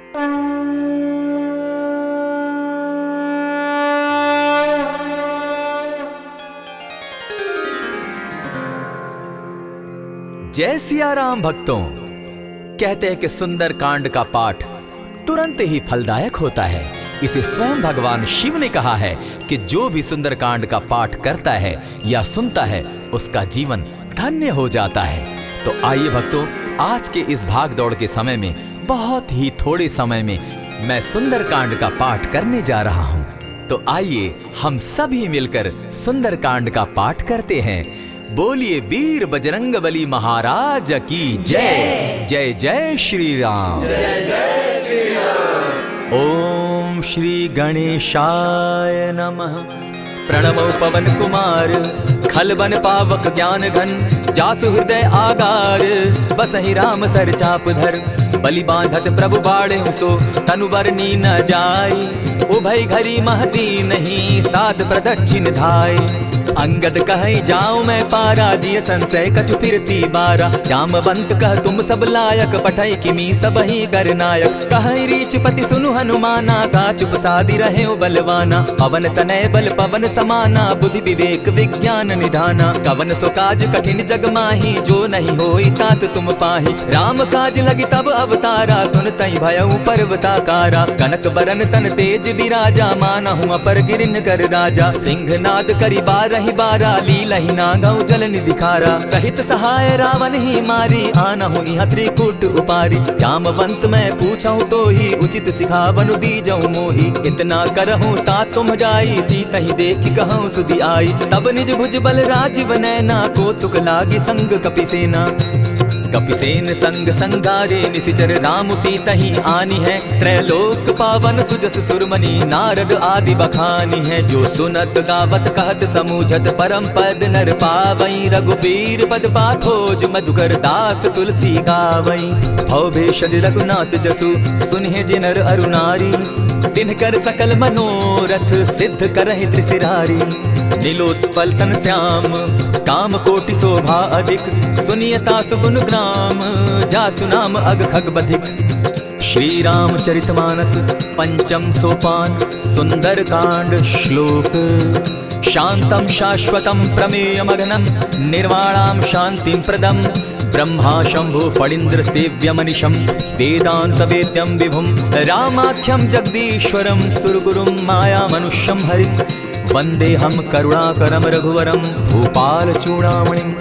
जय सिया राम भक्तों। कहते हैं कि सुंदर कांड का पाठ तुरंत ही फलदायक होता है। इसे स्वयं भगवान शिव ने कहा है कि जो भी सुंदर कांड का पाठ करता है या सुनता है उसका जीवन धन्य हो जाता है। तो आइए भक्तों, आज के इस भाग दौड़ के समय में बहुत ही थोड़े समय में मैं सुंदर कांड का पाठ करने जा रहा हूँ। तो आइए हम सभी मिलकर सुंदर कांड का पाठ करते हैं। बोलिए वीर बजरंगबली महाराज की जय। जय जय श्री राम। जय जय श्री राम। ओम श्री गणेशाय नमः। प्रणमो पवन कुमार खलबन पावक ज्ञान घन, जासु हृदय आगार बसहि राम सर चाप धर। बलि बांधत प्रभु बाढ़े सो तनु बरनी न जाय, उभय घरी महती नहीं साध प्रदक्षिण धाय। अंगद कहे जाऊं मैं पारा, जिय संशय कछु फिरती बारा। जामवंत कह तुम सब लायक, पठै किमी सब ही कर नायक। कहे रीच पति सुनु हनुमाना, का चुप सादी रहे बलवाना। पवन तनय बल पवन समाना, बुद्धि विवेक विज्ञान निधाना। कवन सो काज कठिन जग माही, जो नहीं होई तात तुम पाही। राम काज लगी तब अवतारा, सुनतई भयउ पर्वताकारा। कनक बरन तन तेज विराजा, मानहु अपर गिरिन कर राजा। सिंहनाद करि बारहि बारा, लीलहि नागौ जल निधिखारा। सहित सहाय रावण ही मारी, आनहु इह त्रिकूट उपारी। जामवंत मैं पूछऊं तो ही, उचित सिखावनु दीजऊं मोही। इतना करहूं ता तुम जाई, सीतहि देखि कहूं सुधि आई। तब निज भुज बल राजीव नैना, कौतुक लागी संग कपिसेना। कपिसेन संग संगारे, निशिचर राम सीतहि आनी है। त्रैलोक पावन सुजस सुरमणि, नारद आदि बखानी है। जो सुनत गावत कहत समूझत, परम पद नर पावई। रघुबीर पद पाखोज, मधुकर दास तुलसी गावई। भव भेषज रघुनाथ जसु, सुनिहे जिनर अरुणारी। तिनकर सकल मनोरथ, सिद्ध करहि त्रिशिरारी। नीलोत्पल तन श्याम, काम कोटि शोभा अधिक। सुनियता सुगुन ग्राम, जासु नाम अग खग बधिक। श्री रामचरितमानस पंचम सोपान, सुंदर कांड श्लोक। शांतम शाश्वतम प्रमेयमग्नं, निर्वाणां शांतिं प्रदम्। ब्रह्मा शंभु फणीन्द्र सेव्यमनिशं, वेदांत वेद्यं विभुं। रामाख्यं जगदीश्वरं, सुरगुरुं माया मनुष्यं हरिं। वन्देऽहं करुणाकरं रघुवरं, भूपाल चूडामणिम्।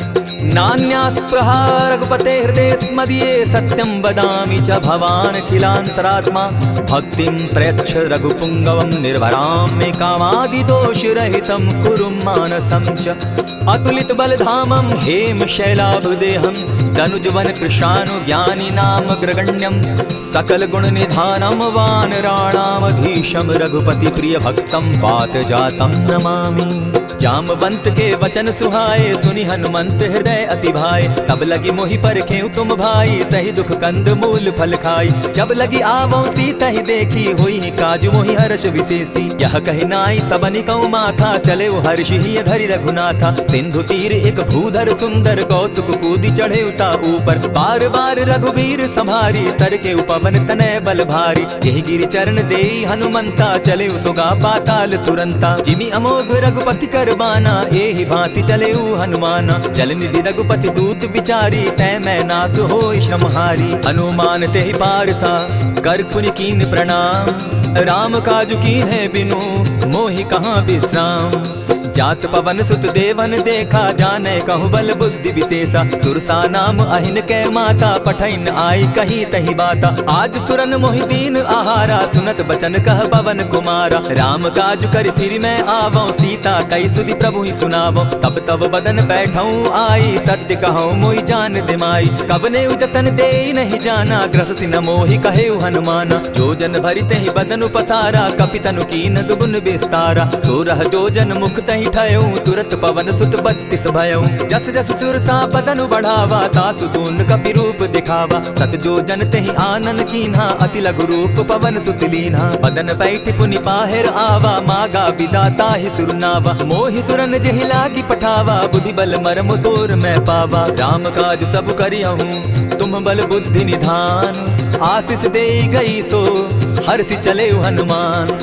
नान्यास्पृहा रघुपते हृदये स्मदीये, सत्यं वदामि च भवानखिलान्तरात्मा। भक्तिं प्रयच्छ रघुपुङ्गवं, निर्भरां मे कामादिदोषरहितं कुरु मानसं च। अतुलित बलधामं हेम शैलाभदेहं, तनुजवन कृशानु ज्ञानी नाम ग्रगण्यं। सकल गुण निधानं वानराणामधीशं, रघुपति प्रिय भक्तं वात जातं नमामि। जामवंत के वचन सुहाए, सुनि हनुमंत हृदय अति भाए। तब लगी मोहि परखेउ तुम भाई, सही दुख कंद मूल फल खाई। जब लगी आवो सीता ही देखी, हुई काजु मोहि हर्ष विशेषी। यह कहि नाई सबनि कौ माथा, चले हर्ष ही धरि रघुनाथा। सिंधु तीर एक भूधर सुंदर, कौतुक कूदि चढ़े उता ऊपर। बार बार रघुबीर संभारी, तरके पवन तनय बल भारी। यही गिरि चरण देई हनुमंता, चले सुगा पाताल तुरंता। जिमि अमोघ रघुपति कर बाना, एहि भांति चले हनुमाना। जल निधि रघुपति दूत विचारी, तै मैं नाथ होई श्रमहारी। हनुमान तेहि पारसा, कर पुनि कीन प्रणाम। राम काजु कीन है बिनु, मोहि कहाँ विश्राम। जात पवन सुत देवन देखा, जाने कहु बल बुद्धि विशेषा। सुरसा नाम अहिन कै माता, पठैन आई कही तही बाता। आज सुरन मोहि दीन आहारा, सुनत बचन कह पवन कुमारा। राम काज कर फिर मैं आवो, सीता कई सुधि प्रभु ही सुनावो। तब तब बदन बैठऊं आई, सत्य कहूं मोहि जान दिमाई। कवने जतन दे नहीं जाना, ग्रस सिन मोहि कहे हनुमाना। जो जन भरि तहि बदन पसारा, कपितनु कीन दुगुन विस्तारा। सोरह जो जन मुख तहि ठयऊ, तुरत पवन सुत 32 भयऊ। जस जस सुरसा बदनु बढ़ावा, तासु दून कपि रूप दिखावा। सत जो जन तेहि आनन कीन्हा, अति लघु रूप पवन सुत लीन्हा। बदन बैठि पुनि पाहिर आवा, मागा विदाता ही सुरनावा। मोहि सुरन जेहि लागी पठावा, बुद्धि बल मरम तोर मैं पावा। राम काज सब करियहूँ, तुम तुम बल बुद्धि निधान, आशीष दे गई सो हर्षि चले हनुमान।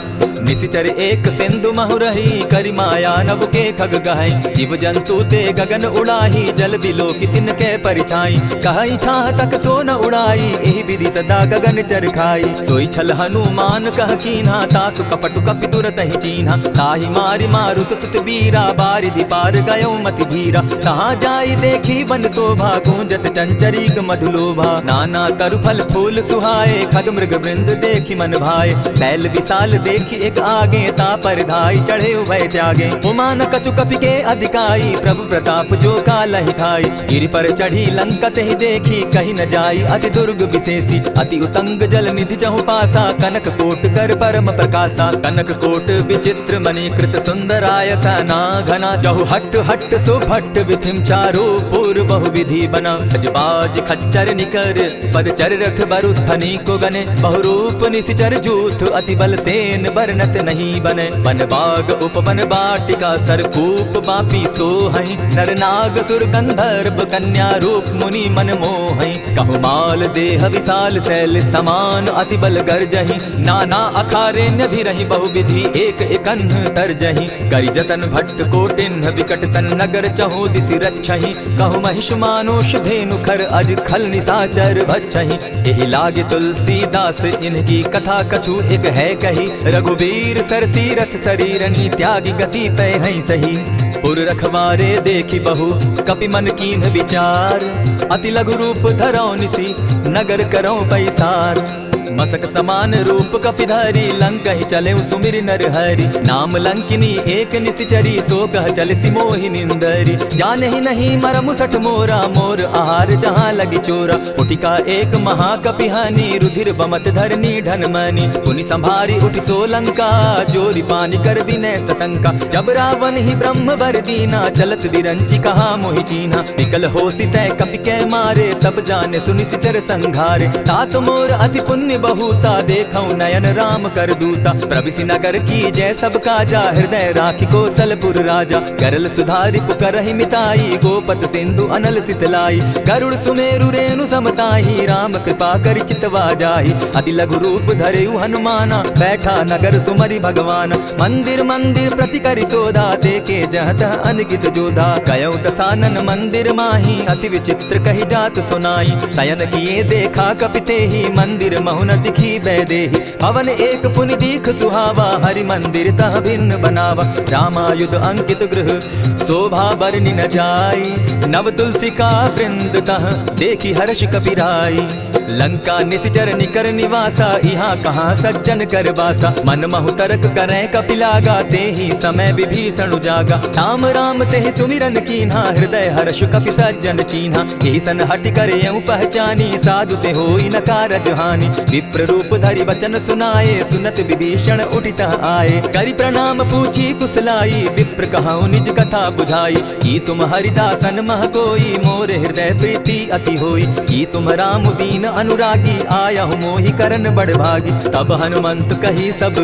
निशिचर एक सिंधु महु रही, करि माया नभ के खग गहई। जीव जंतु ते गगन उड़ाही, जल बिलो की तिनके परिछाई। कहई छाह तक सो न उड़ाई, एहि विधि सदा गगन चर खाई। सोई छल हनुमान कह कीन्हा, तासु कपटु कपि तुरत ही चीन्हा। ताहि मारि मारुत सुत बीरा, बारिधि पार गयो मति धीरा। तहाँ जाई देखी वन शोभा, गूंजत चंचरीक मधुलोभा। नाना तरु फल फूल सुहाए, खग मृग वृंद देखी मन भाए। शैल विशाल देखी एक आगे, तापर धाई चढ़े उभय त्यागे। उमान कछु कपि के अधिकाई, प्रभु प्रताप जो कालहि खाई। गिरि पर चढ़ी लंका तेहि देखी, कहीं न जाई अति दुर्ग विशेषी। अति उतंग जल निधि चहु पासा, कनक कोट कर परम प्रकाशा। कनक कोट विचित्र मणिकृत सुंदरायत ना घना। जहु हट हट सो भट्ट विधिम चारो पूर बहु विधि बना। अजबाज खच्चर निकर पद चर रथ बरुथनी को गने। बहुरूप निशिचर जूथ अति बल सेन बरनत नहीं बने। वन बाग उपवन बाटिका सरकूप बापी सोहई। नर नाग सुर गंधर्व कन्या रूप मुनि मन मोहई। कहु माल देह विशाल शैल समान, अति बल गर्जहि। नाना अखारे न्यधिरहि बहुविधि, एक एकन्ह तरजहि। करि जतन भट्ट कोटिन्ह विकट तन नगर, चहु दिसि रक्षहि। कहु महिष मानुष धेनु खर, अज खल निशाचर भक्षहि। एहि लागे तुलसीदास इनकी कथा, कछु एक है कही। रघुवीर सर तीरथ शरीरनी, त्यागी गति तय है सही। पुर रखवारे देखी बहु, कपि मन कीन्ह विचार। अति लघु रूप धरौ निसी, नगर करौ पैसार। मसक समान रूप कपिधारी, लंक ही चले सुमिर नर हरि। नाम लंकिनी एक निशिचरी, सो कह चल सी मोहि निंदरी। जाने ही नहीं मरम सठ मोरा, मोर आहार जहाँ लगी चोरा। उठिका एक महाकपिहानी, रुधिर बमत धरनी ढनमनी। पुनि संभारी उठि सो लंका, जोरी पानी कर विनय सशंका। जब रावण ही ब्रह्म बर दीना, चलत विरंचि कहा मोहि चीन्हा। निकल होसी तय कपि कै मारे, तब जाने सुनि निशिचर संघारे। तात मोर अति पुण्य बहुता, देखौ नयन राम कर दूता। प्रविशि नगर की जय सब काजा, हृदय राखी कौशलपुर राजा। करल सुधारि पुकरहि मिताई, गोपत सिंधु अनल सितलाई। गरुड़ सुमेरु रेणु समताही, राम कृपा करि चितवा जाहि। अति लघु रूप धरेउ हनुमाना, बैठा नगर सुमरि भगवान। मंदिर मंदिर प्रति करि सोधा, देखे जहत अनगित जोधा। कयौ दसानन मंदिर माही, अति विचित्र कहि जात सुनाई। शयन किए देखा कपि तेहि, मंदिर महुन दिखी बैदेही। हवन एक पुनि दीख सुहावा, हरि मंदिर तह भिन्न बनावा। रामायुध अंकित गृह, शोभा बरनि न जाई। नव तुलसी का वृंद तह, देखी हर्ष कपिराई। लंका निशिचर निकर निवासा, यहाँ कहाँ सज्जन कर बासा। मन महु तरक करें कपिलागा, तेहि समय विभीषण उजागा। राम राम तेहि सुमिरन कीन्हा, हृदय हर्ष कपि सज्जन चीन्हा। एहि सन हटि करे यूं पहचानी, साधु ते होई न कारज हानि। विप्र रूप धरि वचन सुनाए, सुनत विभीषण उठितः आए। करि प्रणाम पूछी कुशलाई, विप्र कहौ निज कथा बुझाई। की तुम हरिदासन मह कोई, मोर हृदय प्रीति अति होई। की तुम राम दीन अनुरागी, आयहु मोहि करन बड़ भागी। तब हनुमंत कही सब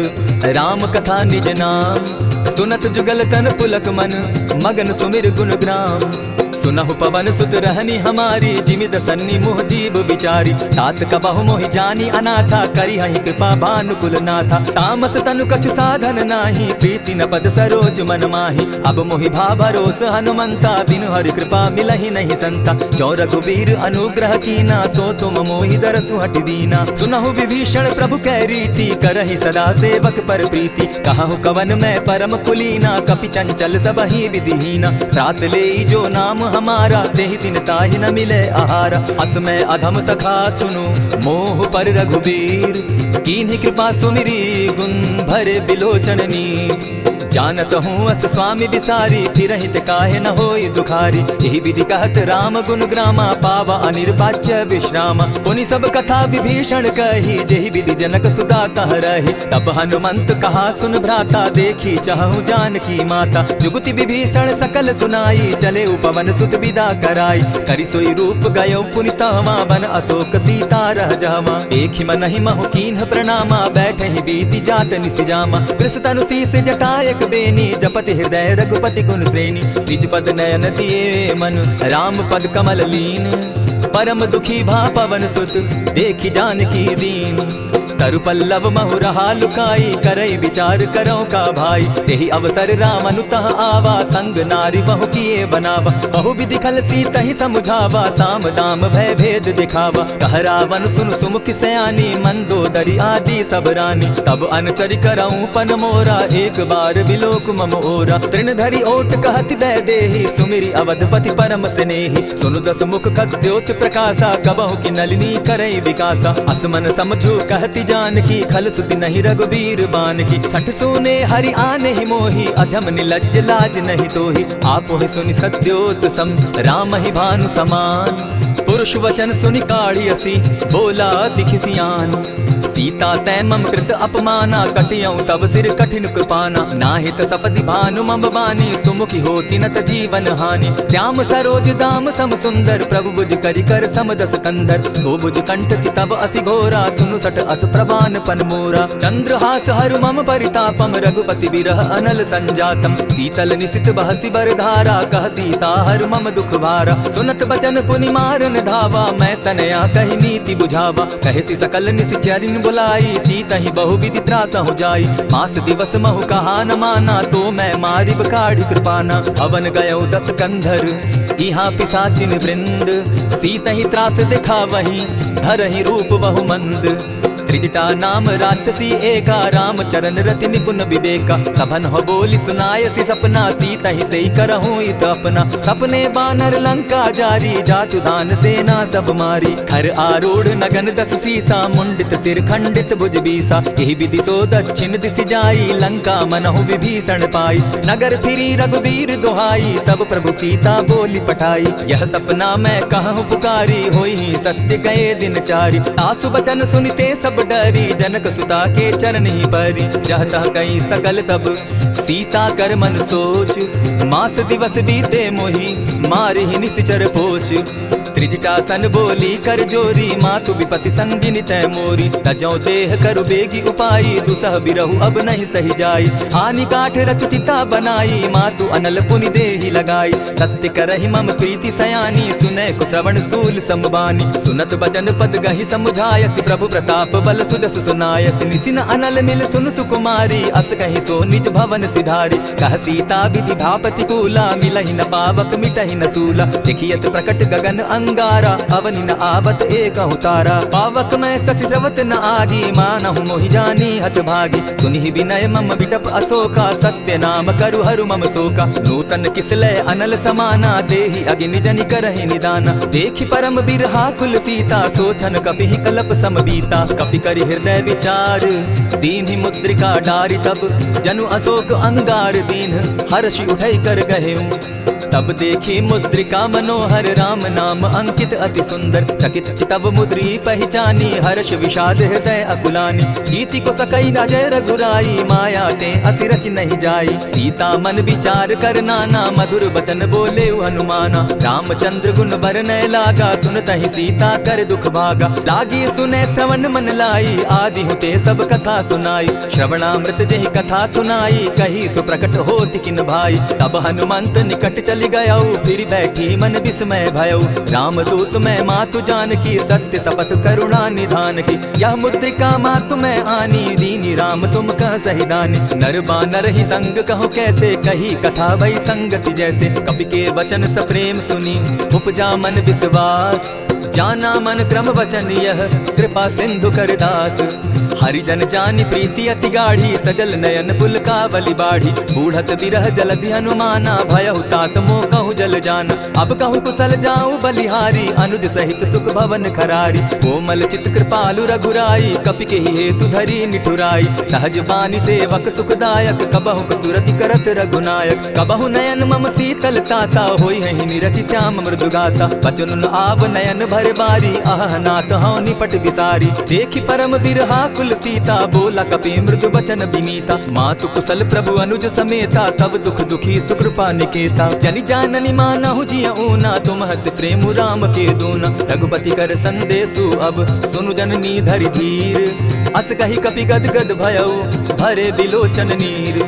राम कथा निज नाम, सुनत जुगल तन पुलक मन, मगन सुमिर गुण ग्राम। सुनहु पवन सुत रहनी हमारी, जिमिद सन्नी मुह जीव विचारी। तात कबहु मोहि जानी अनाथा, करी हहि कृपा भानुकुल नाथा। तामस तनु कछु साधन नाही, प्रीति न पद सरोज मन माही। अब मोहि भा भरोस हनुमंता, बिनु हरि कृपा मिलहि नहीं संता। जो रघुवीर अनुग्रह कीना, सो तुम मोहि दरसु हटि दीना। सुनहु विभीषण प्रभु कै रीति, करहि सदा सेवक पर प्रीति। कहु कवन मैं परम कुलीना, कपि चंचल सबहि विधिहीना। रात ले जो नाम हमारा, तेहि दिन ताहि न मिले आहारा। अस में अधम सखा सुनु, मोह पर रघुबीर। कीन्ही कृपा सुमिरी, गुण भरे बिलोचन नीर। जानत हूँ अस स्वामी बिसारी, फिरहित काहे न होई दुखारी। यही विधि कहत राम गुण ग्रामा, पावा अनिर्वाच्य विश्रामा। पुनि सब कथा विभीषण कही, जेहि विधि जनक सुता तह रही। तब हनुमंत कहा सुन भ्राता, देखी चाहूँ जानकी माता। जुगति विभीषण सकल सुनाई, चले उपवन सुत विदा कराई। करि सोई रूप गयो पुनि तहवा, बन अशोक सीता रह जावा। देखि मनहि महु कीन्ह प्रणामा, बैठे ही बीति जात निसिजामा। कृष्ण शीस जटायक बेनी, जपति हृदय रघुपति गुण श्रेणी। निज पद नयन दिए मन, राम पद कमल लीन। परम दुखी भा पवन सुत देखी जानकी दीन। तरु पल्लव महु रहा लुकाई करई विचार करो का भाई। यही अवसर राम अनुतः आवा संग नारी बहु किए बनावा। बहु विधि खल सीता ही समझावा साम दाम भय भेद दिखावा। कह रावण सुन सुमुख सयानी मंदोदरी आदि सब रानी। तब अनचरि करऊं पन मोरा एक बार बिलोक मम ओरा। तृण धरि ओट कहति दय देहि सुमिरि अवधपति परम स्नेही। सुनु दस मुख खद्योत प्रकाशा कबहु की नलिनी करई विकासा। असमन समझो कहति जानकी खल सुति नहीं रघुबीर बान की। सठ सोने हरि आने ही मोही अधम निलज्ज लाज नहीं तोही। आप ही सुनि सत्योत सम राम ही भानु समान। पुरुष वचन सुनि काढ़ी असी बोला अति खिसियान। सीता तै मम कृत अपमाना कटियऊं तब सिर कठिन कृपाना। नाहित सपति भानु मम बानी सुमुखी होती नत जीवन हानि। श्याम सरोज दाम सम सुंदर प्रभु बुझ करि कर समदस कंदर। सो बुझ कंठ की तब असि घोरा सुनु सट अस प्रवान पन मोरा। चंद्रहास हरु मम परितापम रघुपति बिरह अनल संजातम। शीतल निशित बहसी बर धारा कह सीता हरु मम दुख भारा। सुनत बचन पुनि मारन धावा मैं तनया कही नीति बुझावा। कहसी सकल निशिचरिन बुलाई सीता ही बहु विधि त्रास हो जाई। मास दिवस महु कहा न माना तो मैं मारिब काढ़ी कृपाना। हवन गयो 10 कंधर यहाँ पिशाचिन वृंद। सीता ही त्रास दिखा वही धरहि रूप बहु मंद। त्रिजटा नाम राक्षसी एका राम चरण रति निपुण विवेका। सभन हो बोली सुनायसी सपना सीता ही सही करहूं इत अपना। सपने बानर लंका जारी जातु दान सेना सब मारी। खर आरूढ़ नगन 10 सीसा मुंडित सिर खंडित भुज बीसा। यही विधि सो दक्षिण दिशि जाई लंका मनहु विभीषण पाई। नगर फिरी रघुबीर दुहाई तब प्रभु सीता बोली पठाई। यह सपना मैं कहूँ पुकारी होई सत्य गए दिन चारी। आसु बचन सुनते सब डरी जनक सुता के चरण ही परी। चाहता गई सकल तब सीता कर मन सोच। मास दिवस बीते मोही मारि ही निशिचर पोच। त्रिजटा सन बोली कर जोरी मातु विपति संगिनी तै मोरी। तजौ देह करु बेगी उपाई दुसह बिरहु अब नहीं सही जाई। हानि काठ रच चिता बनाई मातु अनल पुनि देहि लगाई। सत्य करहि मम प्रीति सयानी सुनै को श्रवण सूल संबानी। सुनत बचन पद गहि समुझायसि प्रभु प्रताप बल सुदस सुनायसि। निसिन अनल मिल सुन सुकुमारी अस कहि सो निज भवन सिधारी। कह सीता विधि भापति कूला मिलहि न पावक मिटहि न सूला। देखियत प्रकट गगन अंगारा अवनि न आवत एकहु तारा। पावक मैं शशि स्रवत न आगी मानहु मोहि जानी हत भागी। सुनि विनय मम बिटप अशोका सत्य नाम करु हरु मम शोका। नूतन किसलय अनल समाना देहि अगिनि जनि करहि निदाना। देखि परम बिरहा कुल सीता सोचन कपिहि कलप सम बीता। कपि करि हृदय विचार दीन्हि मुद्रिका डारि तब जनु अशोक अंगार दीन हर्षि उठै कर गहेऊ। तब देखी मुद्रिका मनोहर राम नाम अंकित अति सुंदर। चकित चितव मुद्री पहचानी हर्ष विषाद हृदय अकुलानी। जीति को सकई न जय रघुराई माया ते असि रच नहीं जाई। सीता मन विचार कर नाना मधुर बचन बोले हनुमाना। रामचंद्र गुण बरनय लागा सुनतहि सीता कर दुख भागा। लागी सुने श्रवण मन लाई आदि हुते सब कथा सुनाई। श्रवणामृत जेहि कथा सुनाई कही सो प्रकट होति किन भाई। तब हनुमंत निकट चल गयऊ फिर बैठी मन विस्मय भयऊ। रामदूत मैं मातु जानकी सत्य शपथ करुणा निधान की। यह मुद्रिका मातु मैं आनी दीनी राम तुम कह सही दानी। नर बानर ही संग कहो कैसे कही कथा वही संगति जैसे। कपि के वचन सप्रेम सुनी उपजा मन विश्वास। जाना मन क्रम वचन यह कृपा सिंधु कर दास। हरिजन जानी प्रीति अति गाढ़ी सजल नयन पुल का बलि बाढ़ी। बूढ़त बिरह जलधि हनुमाना भयहु तात मोह कहूँ जल जाना। अब कहूँ कुशल जाऊँ बलिहारी अनुज सहित सुख भवन खरारी। कोमल चित कृपालु रघुराई कपि के हेतु धरी निठुराई। सहज बानी सेवक सुखदायक कबहु सुरति करत रघुनायक। कबहु नयन मम शीतल ताता होई है निरखि श्याम मृदु गाता। बचन आव नयन भर बारी आह नाथ हौ निपट विसारी। देखि परम बिरहा कुल सीता बोला कपि मृदु बचन विनीता। मातु कुशल प्रभु अनुज समेता तब दुख दुखी सुकृपा निकेता। जनि जाननि मानहु जिय ऊना तुम हत प्रेम राम के दूना। रघुपति कर संदेशु अब सुनु जननी धरि धीर। अस कहि कपि गद गद भयऊ भरे बिलोचन नीर।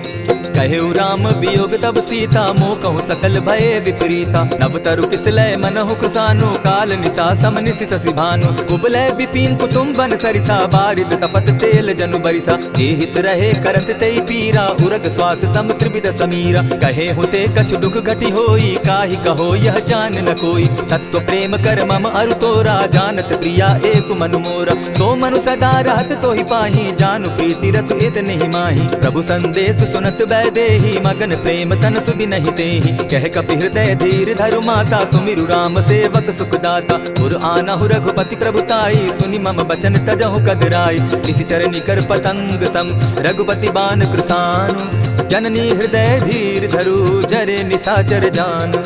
कहे राम वियोग तब सीता, मोह कहूँ सकल भये विपरीता। नव तरु किसलय मनहु कृसानु, काल निशा सम निशि शशि भानु। कुबलय विपिन कुटुम्बन सरिसा, बारिद तपत तेल जनु बरिसा। जे हित रहे करत तेई पीरा, उरग श्वास सम त्रिविध समीरा। कहे हुते कछु दुख घटी होई, काहि कहो यह जान न कोई। तत्व प्रेम कर मम अरु तोरा, जानत प्रिया एक मनु मोरा। सो मनु सदा रहत तोहि पाही, जानु प्रीति रस एत नहीं माही। प्रभु संदेश सुनत बैदेही, मगन प्रेम तन सुबि नहीं तेहि। कह कपि हृदय धीर धरु माता, सुमिरु राम सेवक सुख दाता। पुर आनहु रघुपति प्रभुताई, सुनि मम बचन तजहु कदराई। निशिचर निकर पतंग सम, रघुपति बान कृसानु। जननी हृदय धीर धरु, जरे निशाचर जान।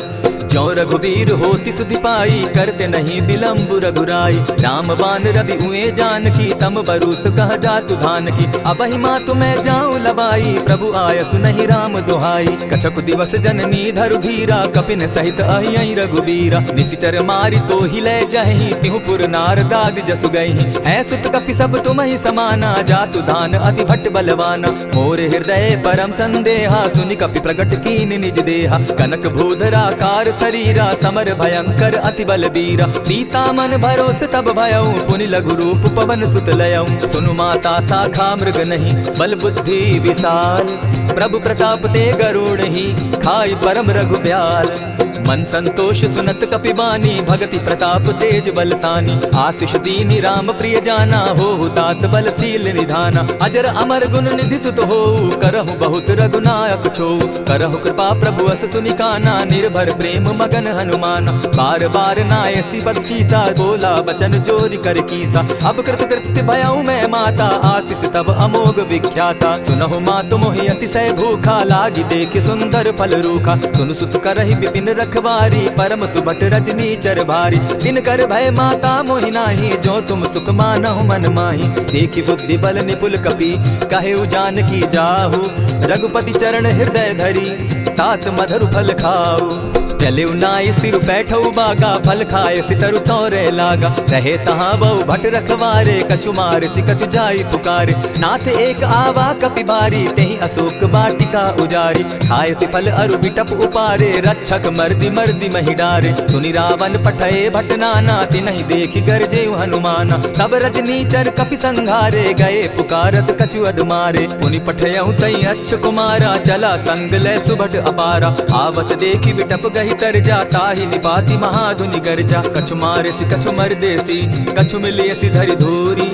जो रघुबीर होति सुधि पाई, करते नहीं विलम्ब रघुराई। राम बान रवि उए जानकी, तम बरूत कह जातु धान की। अबहि मातु मैं जाऊं लबाई, प्रभु आयसु नहीं राम दुहाई। कछक दिवस जननी धरु धीरा, कपिन सहित अहियहि रघुबीरा। निशिचर मारि तो ही ले जहि, तिहु पुर नारदादि जसु गहि। है सुत कपि सब तुमहि समाना, जातु धान अति भट्ट बलवाना। मोर हृदय परम संदेहा, सुनि कपि प्रगट कीन निज देहा। कनक भूधरा कार शरीरा, समर भयंकर अति बलबीरा। सीता मन भरोस तब भयऊ, पुनि लघु रूप पवन सुत लयऊ। सुनु माता शाखा मृग नहीं, बल बुद्धि विशाल। प्रभु प्रताप ते गरुड़ ही, खाई परम रघु ब्याल। मन संतोष सुनत कपि बानी, भगति प्रताप तेज बलसानी। आशीष दीनि राम प्रिय जाना, हो तात बलशील निधाना। अजर अमर गुण निधि सुत हो, करहु बहुत रघुनायक छो। करहु कृपा प्रभु अस सुनि काना, निर्भर प्रेम मगन हनुमाना। बार बार नायसी बद सीसा, बोला बचन जोरि कर कीसा। अब कृत कृत्य भयऊ मैं माता, आशीष तब अमोघ विख्याता। सुनहु मातु मोहि अतिशय भूखा, लागी देख सुंदर फल रूखा। सुनु सुत करहि विपिन रखवारी, परम सुबट रजनी चर भारी। दिन कर भय माता मोहि नाही, जो तुम सुख मानहु मन माही। देखि बुद्धि बल निपुल कपि, कहे जानकी जाहु। रघुपति चरण हृदय धरी, तात मधुर फल खाऊ। चले नाई सिर बैठऊ बागा, फल खाए सितरु तोरे लागा। रहे तहाँ बहु भट रखवारे, कछु मार सि कछु जाई पुकारे। नाथ एक आवा कपि बारी, तेहि अशोक बाटिका उजारी। खाए सि फल अरु बिटप उपारे, रक्षक मर्दि मर्दि महि डारे। सुनि रावण पठए भट नाना, तिनहि देखि गरजे हनुमाना। तब रजनीचर कपि संघारे, गए पुकारत कछु अधमारे। पुनि पठयऊ तई अच्छ कुमारा, चला संग लै सुभट अपारा। आवत देखि बिटप गहि तर जा, ताहि निपाति महाधुनि गर्जा। कछु मारेसि कछु मर्देसि, कछु मिलियसि धरि धूरी।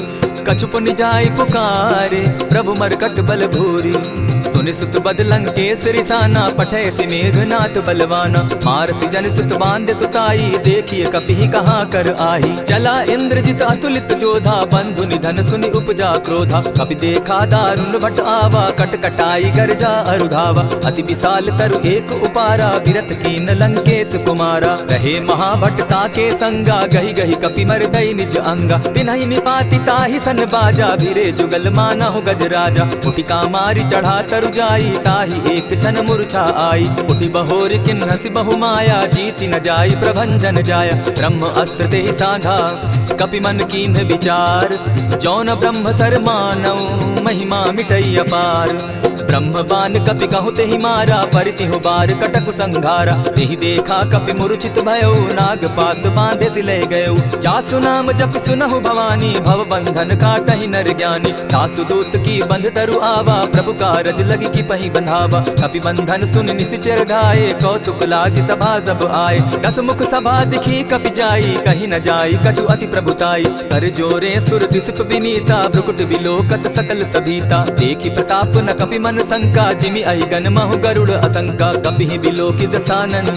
कछु पुनि जाय पुकारे, प्रभु मरकट बल भूरी। सुनि सुत बद लंकेश रिसाना, पठय सि मेघनाथ बलवाना। मारसि जन सुत बांधे सुताई, देखिए कपि कहाँ कर आही। चला इंद्रजित अतुलित जोधा, बंधु निधन सुनि उपजा क्रोधा। कपि देखा दारुण भट आवा, कट कटाई गर्जा अरुधावा। अति विशाल तरु एक उपारा, बिरथ कीन लंकेश कुमारा। रहे महाभट ताके संगा, गहि गहि कपि मर गई निज अंगा। तिन्हि निपाति ताहि सन बाजा, भिरे जुगल मानहु गजराजा। उठिका मारी चढ़ा तरु जाई, ताहि एक छन मूर्छा आई। उठि बहोर किन्हसि बहु माया, जीति न जाई प्रभंजन जाया। ब्रह्म अस्त्र तेहि साधा, कपि मन कीन्ह विचार। जौन ब्रह्म सर मानऊ, महिमा मिटई अपार। ब्रह्म बान कपि कहु तेहि मारा, परितिहु बार कटक संघारा। तेहि देखा कपि मूर्छित भयऊ, नाग पास बांधे सि ले गयऊ। जासु नाम जपि सुनहु भवानी, भव बंधन काटहि नर ज्ञानी। दासु दूत की बंध तरु आवा, प्रभु कारज लगी की पहि बंधावा। कपि बंधन सुन निशिचर धाये, कौतुक लागी सभा सब आए। दस मुख सभा दिखी कपि जाई, कहीं न जाई कछु अति प्रभुताई। कर जोरे सुर दिसप विनीता, भ्रुकुट विलोकत सकल सभीता। देखि प्रताप न कपि मन शंका, जिमि अहिगन महु गरुड़ असंका। कपि बिलोकि दसानन,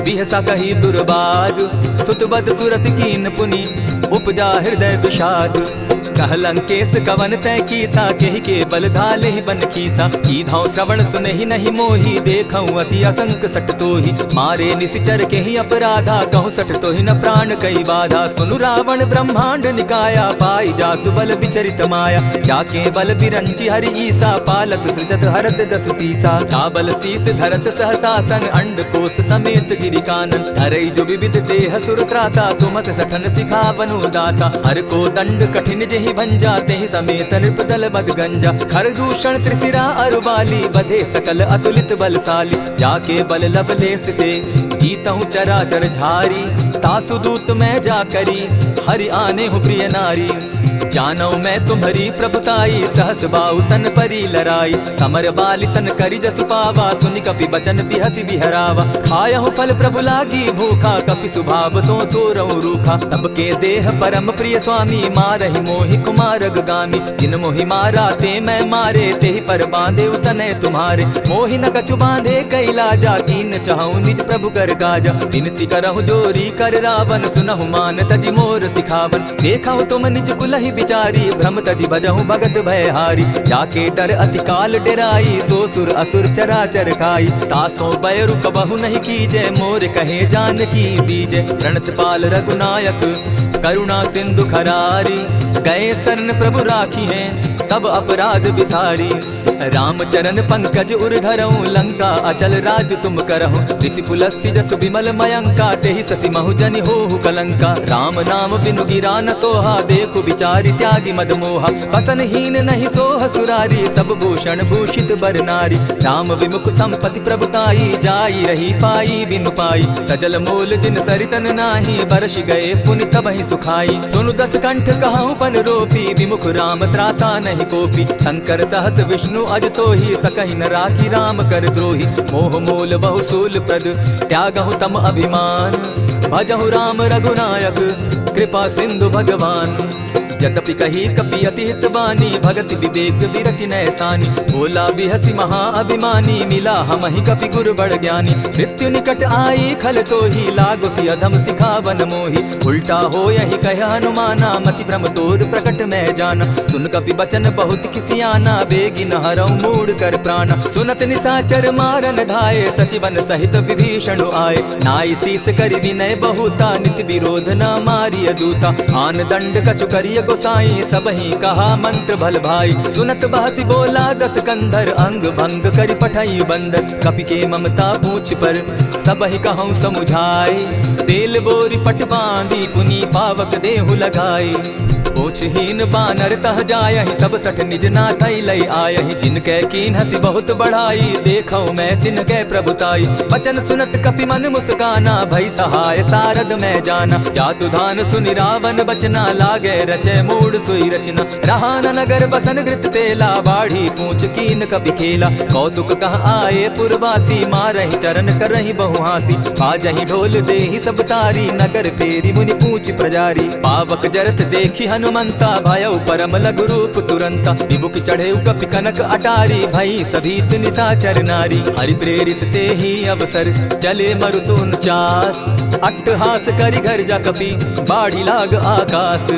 बिहसा कही दुर्बाद। सुतबद सुरत कीन पुनि, उपजा हृदय विषाद। कह लंकेश कवन तै कीसा, केहि के बल धाले ही बन कीसा। कीधौ श्रवण सुनहि नहीं मोहि, देखऊं अति असंक सट तोहि। मारे निशिचर केहि अपराधा, कहु सट तोहि न प्राण कई बाधा। सुनु रावण ब्रह्मांड निकाया, पाई जासु बल विचरित माया। जाके बल बिरंचि हरि ईसा, पालत सृजत हरत दस सीसा। चाबल शीस धरत सहसासन, अंड कोश समेत गिरि कानन। धरई जो विविध देह सुर त्राता, तुमस सठन सिखा बनु दाता। हर को दंड कठिन जेहि ही भंजा तेहि समेत नृपदल मद गंजा खरदूषण त्रिशिरा अरुबाली बधे सकल अतुलित बलशाली जाके बल लवलेस दे जीतहु चराचर झारी तासु दूत मैं जा करी हरि आने हूँ प्रिय नारी जानौ मैं तुम्हारी प्रभुताई सहस बाहु सन परी लराई समर बाली सन करी जसु पावा सुनि कपि बचन बिहसि बिहरावा खायहु फल प्रभु लागी भूखा कपि सुभाव तो तोरहु रूखा सबके देह परम प्रिय स्वामी मारहि मोहि कुमार गामी जिन मोहि मारा ते मैं मारे तेहि पर बांधे उतने तुम्हारे मोहि न कछु बांधे कैलाजा कीन चाहूं निज प्रभु कर काजा विनती करहु जोरी कर रावण सुनहु मान तजि मोर सिखावन देखहु तुम निज कुलहि बिचारी भ्रम तजि भजहु भगत भयहारी जाके डर अति काल डेराई सो सुर असुर चराचर खाई तासो बैरु कबहु नहीं कीजे मोर कहे जानकी बीजे प्रणत पाल रघुनायक करुणा सिंधु खरारी गए शरण प्रभु राखी हैं तब अपराध बिसारी रामचरण पंकज उर धरऊं लंका अचल राज तुम करहु ऋषि पुलस्ति जस विमल मयंका तेहि ससि महुजनि होहु कलंका राम नाम बिनु गिरा न सोहा देखु बिचारी त्यागी मद मोहा बसन हीन नहीं सोह सुरारी सब भूषण भूषित बर नारी राम विमुख संपत्ति प्रभुताई जाई रही पाई बिनु पाई सजल मोल जिन सरितन नाही बरस गए पुनि तबहि सुखाई सुनु दस कंठ कहूं पन रोपी विमुख राम त्राता नहीं कोपी शंकर सहस विष्णु अज तो ही सकहि न राखी राम कर द्रोही मोह मोल बहुसूल प्रद त्यागहु तम अभिमान भजहु राम रघुनायक कृपा सिंधु भगवान जदपि कही कपि अति हितवानी भगति विवेक विरति नैसानी बोला बिहसी महा अभिमानी मिला हमहि कपि गुरु बड़ ज्ञानी मृत्यु निकट आई खल तो ही लागो सि अधम सिखावन मोही उल्टा हो यही कह हनुमाना मति भ्रम तोर प्रकट मैं जाना सुन कपि बचन बहुत किसियाना बेगी न हरऊ मूड कर प्राण सुनत निसाचर मारन धाये सचिवन सहित विभीषण आए नाई शीस करि विनय बहुता नित विरोध न मारिय दूता आन दंड कछु करिय गोसाई सबहि कहा मंत्र भल भाई सुनत बहसी बोला दस कंधर अंग भंग करि पठई बंदर कपि के ममता पूछ पर सबहि कहूं समुझाई तेल बोरी पट बांधी पुनी पावक देहु लगाई पूछहीन बानर तह जायहि तब सठ निज नाथ लई आयहि जिनके कीन हसी बहुत बढ़ाई देखौ मैं तिनके प्रभुताई वचन सुनत कपि मन मुस्काना भई सहाय सारद मैं जाना जातु धान सुनि रावण बचना लागे रचे मूड सोई रचना रहा न नगर बसन घृत तेला बाढ़ी पूछ कीन कपि खेला कौतुक कह आए पुरवासी मारहि चरण करहि बहु हासी बाजहि ढोल देहि सब तारी नगर फेरी मुनि पूछ प्रजारी पावक जरत देखी हनुमंता भयउ परम लघु रूप तुरंता विमुख चढ़ेउ कपि कनक अटारी भई सभीत निशाचर नारी हरि प्रेरित ते ही अवसर चले मरुतुन चास अट्टहास करि घर जा कपि बाढ़ी लाग आकाश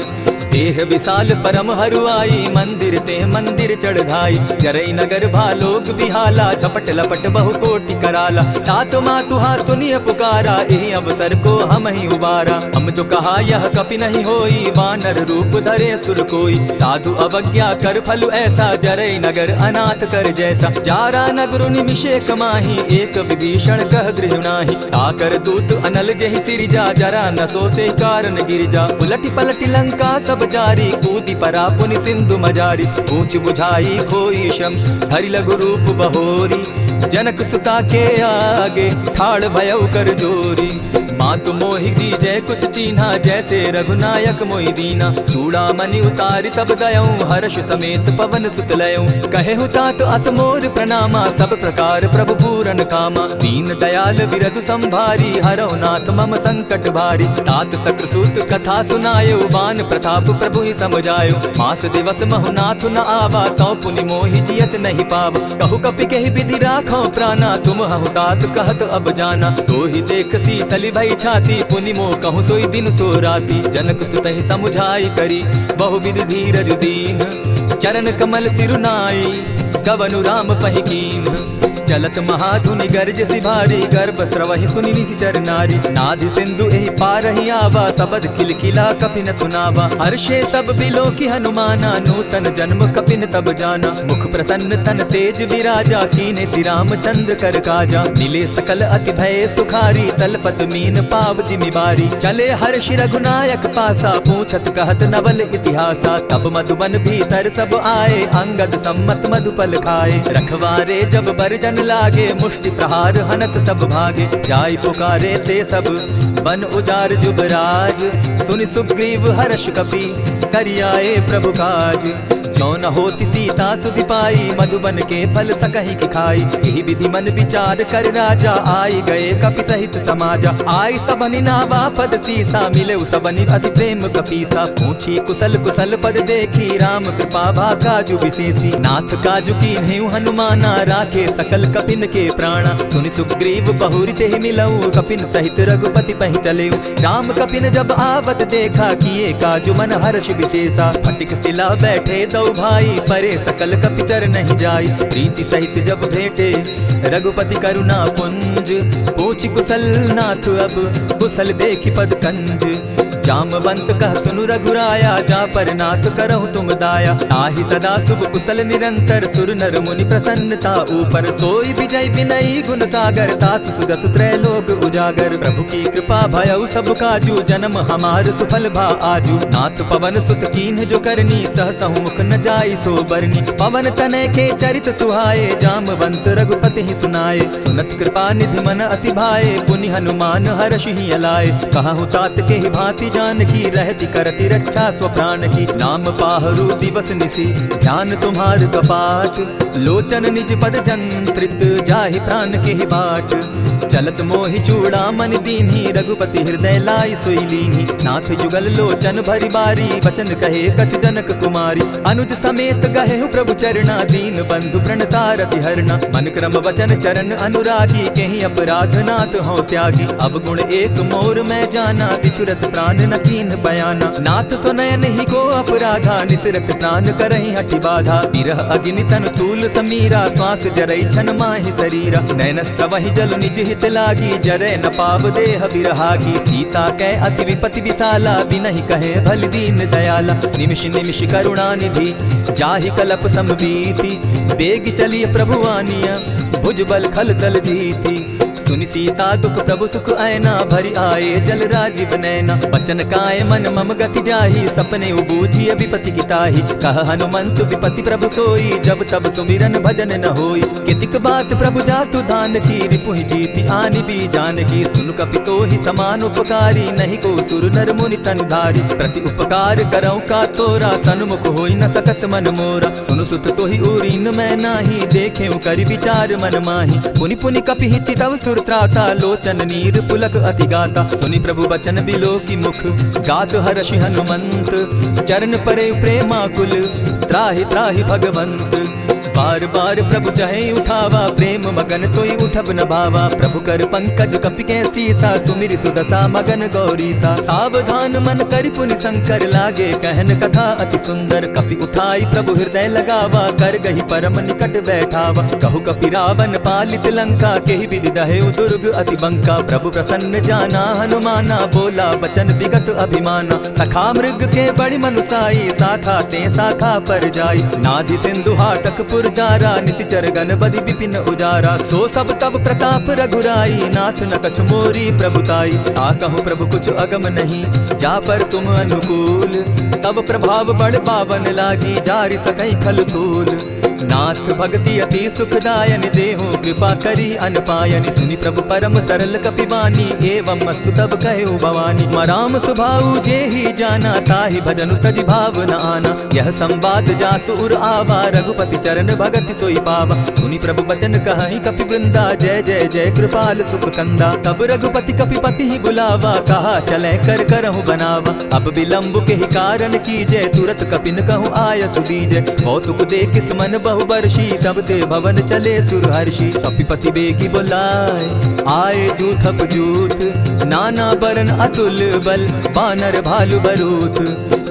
देह विशाल परम हरुआई मंदिर ते मंदिर चढ़ाई जरई नगर भालोक बिहाला झपट लपट बहु कोटि कराला तात मातुहा सुनिय पुकारा एहि अवसर को हम ही उबारा हम जो कहा यह कपि नहीं होई वानर रूप धरे सुर कोई साधु अवज्ञा कर फल ऐसा जरई नगर अनाथ कर जैसा जारा नगरु निमिषे कमाही एक विभीषण कह गृह नाही आकर दूत अनल जहि सिरिजा जरा न सोते कारण गिरिजा उलटि पलटि लंका सब जारी कूदी परा पुनि सिंधु मजारी पूछ बुझाई खोई शम हरि लघु रूप बहोरी जनक सुता के आगे ठाड़ भयउ कर जोरी मातु मोहि दीजै कुछ चीन्हा जैसे रघुनायक मोहि दीना चूड़ामणि उतारि तब दयऊं हर्ष समेत पवन सुत लयऊं कहे तात असमोर प्रणामा सब प्रकार प्रभु पूरन कामा दीन दयाल बिरधु संभारी हरौ नाथ मम संकट भारी तात सक्रसूत कथा सुनायो बान प्रताप प्रभु ही समझायो मास दिवस महु नाथ न आवा तौ पुनि मोहि जियत नहीं पाव कहु कपि कहि विधि राखो प्राणा तुम हहु तात कहत अब जाना तो ही देख शीतली भई छाती पुनि मो कहूँ सोई दिन सो राती जनक सुतहि समुझाई करी बहु विधि धीरज दीन चरण कमल सिरुनाई कवनु राम पहिकीन चलत महाधुनि गर्जसि भारी, गर्भ स्रवहि सुनि निशिचर नारी। नादि सिंधु एहि पारहि आवा, सबद खिलखिला कपिन सुनावा। हर्षे सब बिलोकी हनुमाना, नूतन जन्म कपिन तब जाना। मुख प्रसन्न तन तेज विराजा, कीने श्री रामचंद्र कर काजा। मिले सकल अति भय सुखारी, तलपत मीन पाव जिमि बारी। चले हर्ष रघुनायक पासा, पूछत कहत नवल इतिहासा। तब मधुबन भीतर सब आए, अंगद सम्मत मधुपल खाए। रखवारे जब बरजन लागे, मुष्टि प्रहार हनत सब भागे। जाय पुकारे ते सब बन उजार जुबराज, सुनि सुग्रीव हर्ष कपि करियाए प्रभु काज। जो न होती सीता सुधि पाई, मधुबन के फल सकहि की खाई। यही विधि मन विचार कर राजा, आई गए कपि सहित समाजा। आई सबनि नावा पद सीसा, मिले सबनि अति प्रेम कपीसा। पूछी कुशल कुशल पद देखी, राम कृपा भा काजु विशेषी। नाथ काजु कीन्हेउ हनुमाना, राखे सकल कपिन के प्राणा। सुनि सुग्रीव बहुरि तेहि मिलऊ, कपिन सहित रघुपति पहि चलेऊ। राम कपिन जब आवत देखा, किए काजु मन हर्ष विशेषा। फटिक सिला बैठे दो भाई, परे सकल कपिचर नहीं जाई। प्रीति सहित जब भेटे रघुपति करुणा पुंज, पूछि कुशल नाथ अब कुशल देखि पद कंज। जामवंत कह सुनु रघुराया, जा पर नाथ करहु तुम दाया। ताहि सदा शुभ कुशल निरंतर, सुर नर मुनि प्रसन्नता ऊपर। सोई विजय विनयी गुण सागर, तासु सुदसु त्रैलोक उजागर। प्रभु की कृपा भयउ सब काजू, जन्म हमार सुफल भा आजू। नाथ पवन सुत कीन्ह जो करनी, सहसहु मुख न जाई सो बरनी। पवन तनय के चरित सुहाए, जामवंत रघुपति ही सुनाए। सुनत कृपा निधि मन अति भाए, पुनि हनुमान हर्ष ही अलाए। कहु तात के ही भांति जानकी, रहती करती रक्षा स्वप्राण की। नाम पाहरु दिवस निसी, ध्यान तुम्हार कपाट। लोचन निज पद जंत्रित, जाहि प्राण के ही बाट। चलत मोहि चूड़ामणि दीन्ही, रघुपति हृदय लाई सोई लीन्ही। नाथ जुगल लोचन भरि बारी, बचन कहे कछ जनक कुमारी। अनुज समेत गहेहु प्रभु चरणा, दीन बंधु प्रणतारति हरना। मन क्रम वचन चरण अनुरागी, केहि अपराध नाथ हो त्यागी। अब गुण एक मोर मैं जाना, बिछुरत प्राण न कीन्ह बयाना। नाथ सुनयन ही को अपराधा, निसरत प्राण करहि हठि बाधा। विरह अग्नि तन तूल समीरा, श्वास जरई छन माहि शरीरा। नैनस्तवहि जल निज हित लागी, जरै न पाव देह बिरहागी। सीता कै अति विपति विशाला, बिनहि कहे भल दीन दयाला। निमिष निमिष करुणा निधि, जाहि कलप समबीति। बेग चलिय प्रभु आनिया, भुजबल खल तल जीती। सुनि सीता दुख प्रभु सुख ऐना, भरि आए जल राजीव नैना। बचन काय मन मम गति जाहि, सपने उबूझिय विपति किताहि। कह हनुमंत विपति प्रभु सोई, जब तब सुमिरन भजन न होई। कितिक बात प्रभु जातु दान की, रिपुहि जीति आनि भी जानकी। सुन कपि तोहि समान उपकारी, नहीं को सुर नर मुनि तन धारी। प्रति उपकार करौ का तोरा, सन्मुख होई न सकत मन मोरा। सुनु सुत तोहि उरीन मैं नाही, देखेउ करि विचार मन माही। पुनि पुनि कपि हिचितव सुर त्राता, लोचन नीर पुलक अति गाता। सुनि प्रभु बचन बिलो की मुख, गात हर्षि हनुमंत। चरण परे प्रेमाकुल, त्राहि त्राहि भगवंत। बार बार प्रभु चहे उठावा, प्रेम मगन तोई उठब न भावा। प्रभु कर पंकज कपि के सीसा, सुमिरि सुदशा मगन गौरीसा। सावधान मन करि पुनि शंकर, लागे कहन कथा अति सुंदर। कपि उठाई प्रभु हृदय लगावा, कर गही परम निकट बैठावा। कहु कपि रावण पालित लंका, केहि विधि दहेउ दुर्ग अति बंका। प्रभु प्रसन्न जाना हनुमाना, बोला बचन विगत अभिमाना। सखा मृग के बड़ि मनुसाई, साखा ते साखा पर जाई। नाधि सिंधु हाटक पुर जारा, निशिचर गण बदि विपिन उजारा। सो सब तब प्रताप रघुराई, नाथ न कछु मोरी प्रभुताई। आकहु प्रभु कुछ अगम नहीं, जा पर तुम अनुकूल। तब प्रभाव बड़ पावन लागी, जारि सकई खल तूल। नाथ भक्ति अति सुखदायनि, देहु कृपा करी अनपायनि। सुनि प्रभु परम सरल कपिवानी, एवं मस्तु तब कहु भवानी। मराम सुभाऊ जे ही जाना, ताहि भजनु तजि भाव न आना। यह संवाद जासु उर आवा, रघुपति चरण भगति सोई पावा। सुनि प्रभु बचन कहहि कपि वृंदा, जय जय जय कृपाल सुख कंदा। तब रघुपति कपिपति ही बुलावा, कहा चले कर करहु बनावा। अब विलंब के ही कारण कीजय, तुरत कपिन कहु आय सुदीजय। कौतुक देख सुमन बहु बर्षी, तब ते भवन चले सुरहर्षि। कपिपति बेगी बोलाए, आए जूथप जूथ, नाना बरन अतुल बल बानर भालु बरूथ।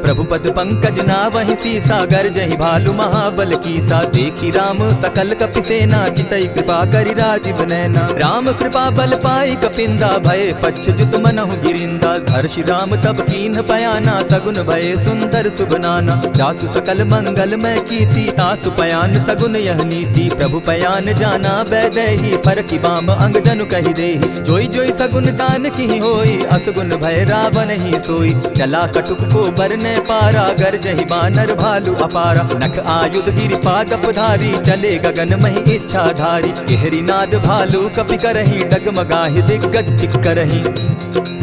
प्रभु पद पंकज नावहि सीसा गर्जहि भालु महाबल कीसा। देखी राम सकल कपि सेना चितई कृपा करि राजीव नैना। राम कृपा बल पाई कपिंदा भय पच्छ जुत मनहु गिरिंदा। हर्षि राम तब कीन्ह पयाना सगुन भय सुंदर शुभ नाना। जासु सकल मंगल मैं कीर्ति तासु पयान सगुन यह नीति। प्रभु पयान जाना बैदेही परखि बाम अंग जनु कहि देहि। जोई जोई सगुन जान की होई असगुन भय रावण ही सोई। चला कटुक को बरने पारा गर्जहि बानर भालु अपारा। नख आयुध गिरि पादप धारी चले गगन महि इच्छा धारी। केहरी नाद भालु कपि करहि डगमगाहि दिग्गज चिक्करहि।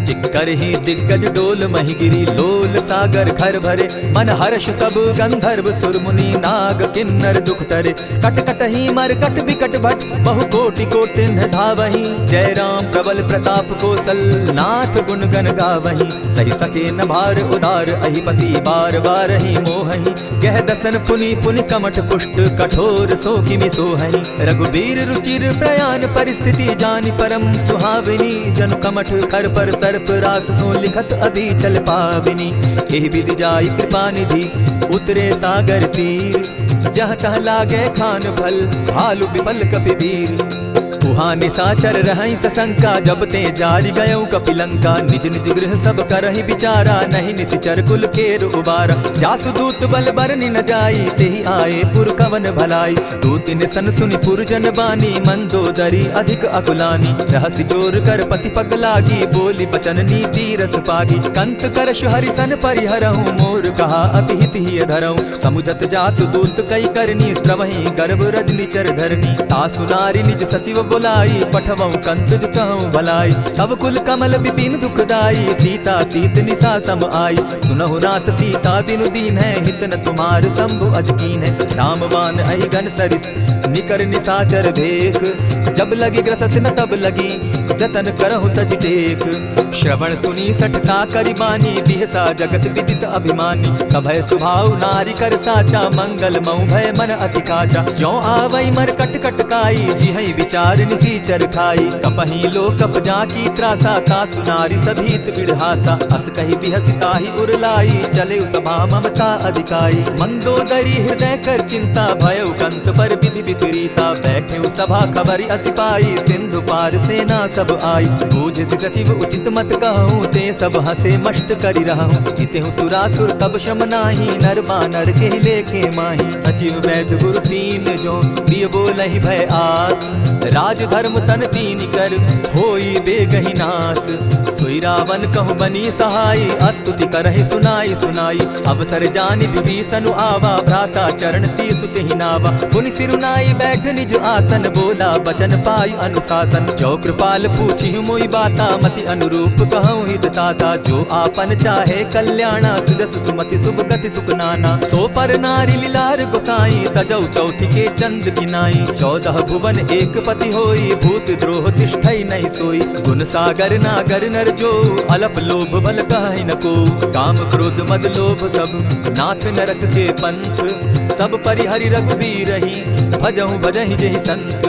चिक्करहि दिग्गज डोल महि गिरी लोल सागर घर भरे। मन हर्ष सब गंधर्व सुर मुनि नाग किन्नर दुख तरे। कट कटहि मरकट बिकट भट बहु कोटि कोटिन्ह धावहि। जय राम प्रबल प्रताप कौशल नाथ गुण गण गावहि। सहि सके न भार उदार अहिपति बार बार ही मोहहि। गह दसन पुनि पुनि कमठ पुष्ट कठोर सो किमि सोहहि। रघुबीर रुचिर प्रयाण परिस्थिति जानि परम सुहाविनी। जनु कमठ खर पर सर्प रास सो लिखत अभी चल पाविनी। एहि विधि जाई कृपा निधि उतरे सागर तीर। जह तह लागे खान भल भालु विपल कपि वीर। उहाँ निशाचर रहै सशंका जब ते जारि गयौ कपिलंका। निज निज गृह सब करहि विचारा नहीं निशिचर कुल केर उबारा। जासु दूत बल बरनि न जाई तेहि आए पुर कवन भलाई। दूत निसन सुनि पुरजन बानी मंदोदरी अधिक अकुलानी। रहसि चोर कर पति पग लागी बोली बचन नीति रस पागी। कंत करश हरिसन परिहरहु मोर कहा अति हित ही धरहु। समुझत जासु दूत कई करनी स्त्रवहि गर्भ रजनी चर धरनी। तासु नारी निज सचिव बुलाई पठवऊ कंत कहूँ भलाई। तब कुल कमल विपिन दुखदाई सीता सीत निशा सम आई। सुनहु नाथ सीता बिनु दीन है हित न तुम्हार शंभु अजकीन है। रामवान अहि गण सरिस निकर निशाचर भेख। जब लगी ग्रसत न तब लगी जतन करहु तज टेक। श्रवण सुनी सठता करि बानी बिहसा जगत विदित अभिमानी। सभय सुभाव नारी कर साचा मंगल मऊ भय मन अति काचा। ज्यों आवई मर कट कट काई जिहै विचार निसीचर खाई। कपहि लो कप जाकी त्रासा तासु नारी सभीत बिढ़ासा। अस कहि बिहस ताहि उरलाई चले सभा ममता अधिकाई। मंदोदरी हृदय कर चिंता भयउ कंत पर विधि विपरीता। बैठे सभा खबरि असि पाई सिंधु पार सेना सब आई। बूझि सचिव उचित मत कहूँ ते सब हसे मष्ट करि रहूँ। जितेहु सुरासुर तब शम नाही नर बानर के लेखे माही। सचिव वैद्य गुरु तीन जो प्रिय बोलहि भय आस। राज धर्म तन तीन कर होई बेगहि नास। सोई रावण कहु बनी सहाई अस्तुति करहि सुनाई सुनाई। अवसर जानि विभीषण आवा भ्राता चरण शीस तेहि नावा। पुनि सिरुनाई बैठ निज आसन बोला बचन पाई अनुशासन। जो कृपाल पूछि मोई बाता मति अनुरूप कहूँ हित ताता। जो आपन चाहे कल्याणा सुदस सुमति शुभ गति सुख नाना। सो पर नारी लीलार गोसाई तजौ चौथि के चंद किनाई। 14 भुवन एक पति होई भूत द्रोह तिष्ठई नहीं सोई। गुण सागर नागर नर जो अलप लोभ बल कहि न को। काम क्रोध मद लोभ सब नाथ नरक के पंथ। सब परिहरि रघुबीरहि भजहु भजहि जेहि संत।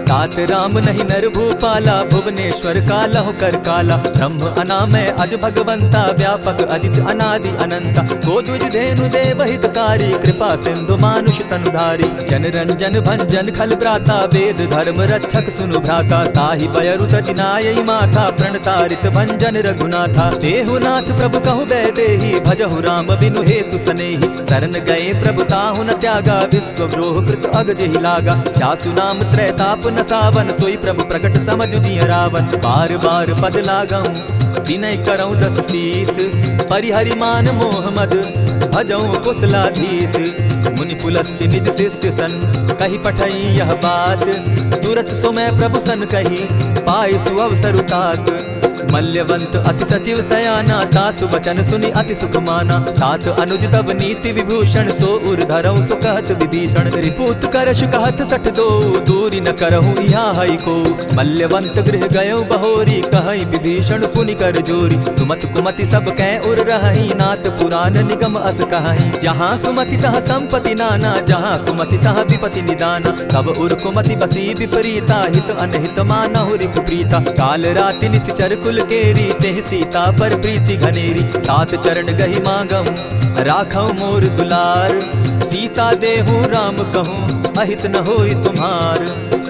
तात राम नहीं नर भूपाला भुवनेश्वर कालहु कर काला। ब्रह्म अनामय अज भगवंता व्यापक अजित अनादि अनंता। को द्विज धेनु देव हितकारी कृपा सिंधु मानुष तनुधारी। जन रंजन भंजन खल भ्राता वेद धर्म रक्षक सुनु भ्राता। ताहि पयरु तजिनायि माथा प्रणतारित भंजन रघुनाथा। देहुनाथ प्रभु कहु बैदेहि भजहु राम बिनु हेतु सनेहि। शरण गए प्रभु ताहु न त्यागा विश्व द्रोह कृत अग जेहि लागा। जासु नाम त्रैताप न सावन सोई प्रभु प्रकट समझ दिय रावण। बार बार पद लागऊं विनय करऊं 10 शीस। परिहरि मान मोह मद भजऊं कुशलाधीश। मुनि पुलस्ति निज शिष्य सन कहि पठई यह बात। तुरत सुमय प्रभु सन कहि पाई सुअवसर तात। मल्यवंत अति सचिव सयाना तासु बचन सुनि अति सुख माना। तात अनुज तब नीति विभूषण सो उर धरऊं सो कहत विभीषण। रिपुत करश कहत सठ दो दूरी न करहूँ यहाँ हई को। मल्यवंत गृह गयो बहोरी कहई विभीषण पुनि कर जोरी। सुमत कुमति सब कै उर रहई नाथ पुराण निगम अस कहई। जहाँ सुमति तह संपति नाना जहाँ कुमति तह विपति निदाना। तब उर कुमति बसी विपरीता हित अनहित मानहु रिपु प्रीता। काल राति निशिचर कुल केरी तेह सीता पर प्रीति घनेरी। तात चरण गही मांगम राखौ मोर दुलार, सीता देहु राम कहूँ अहित न होई तुम्हार।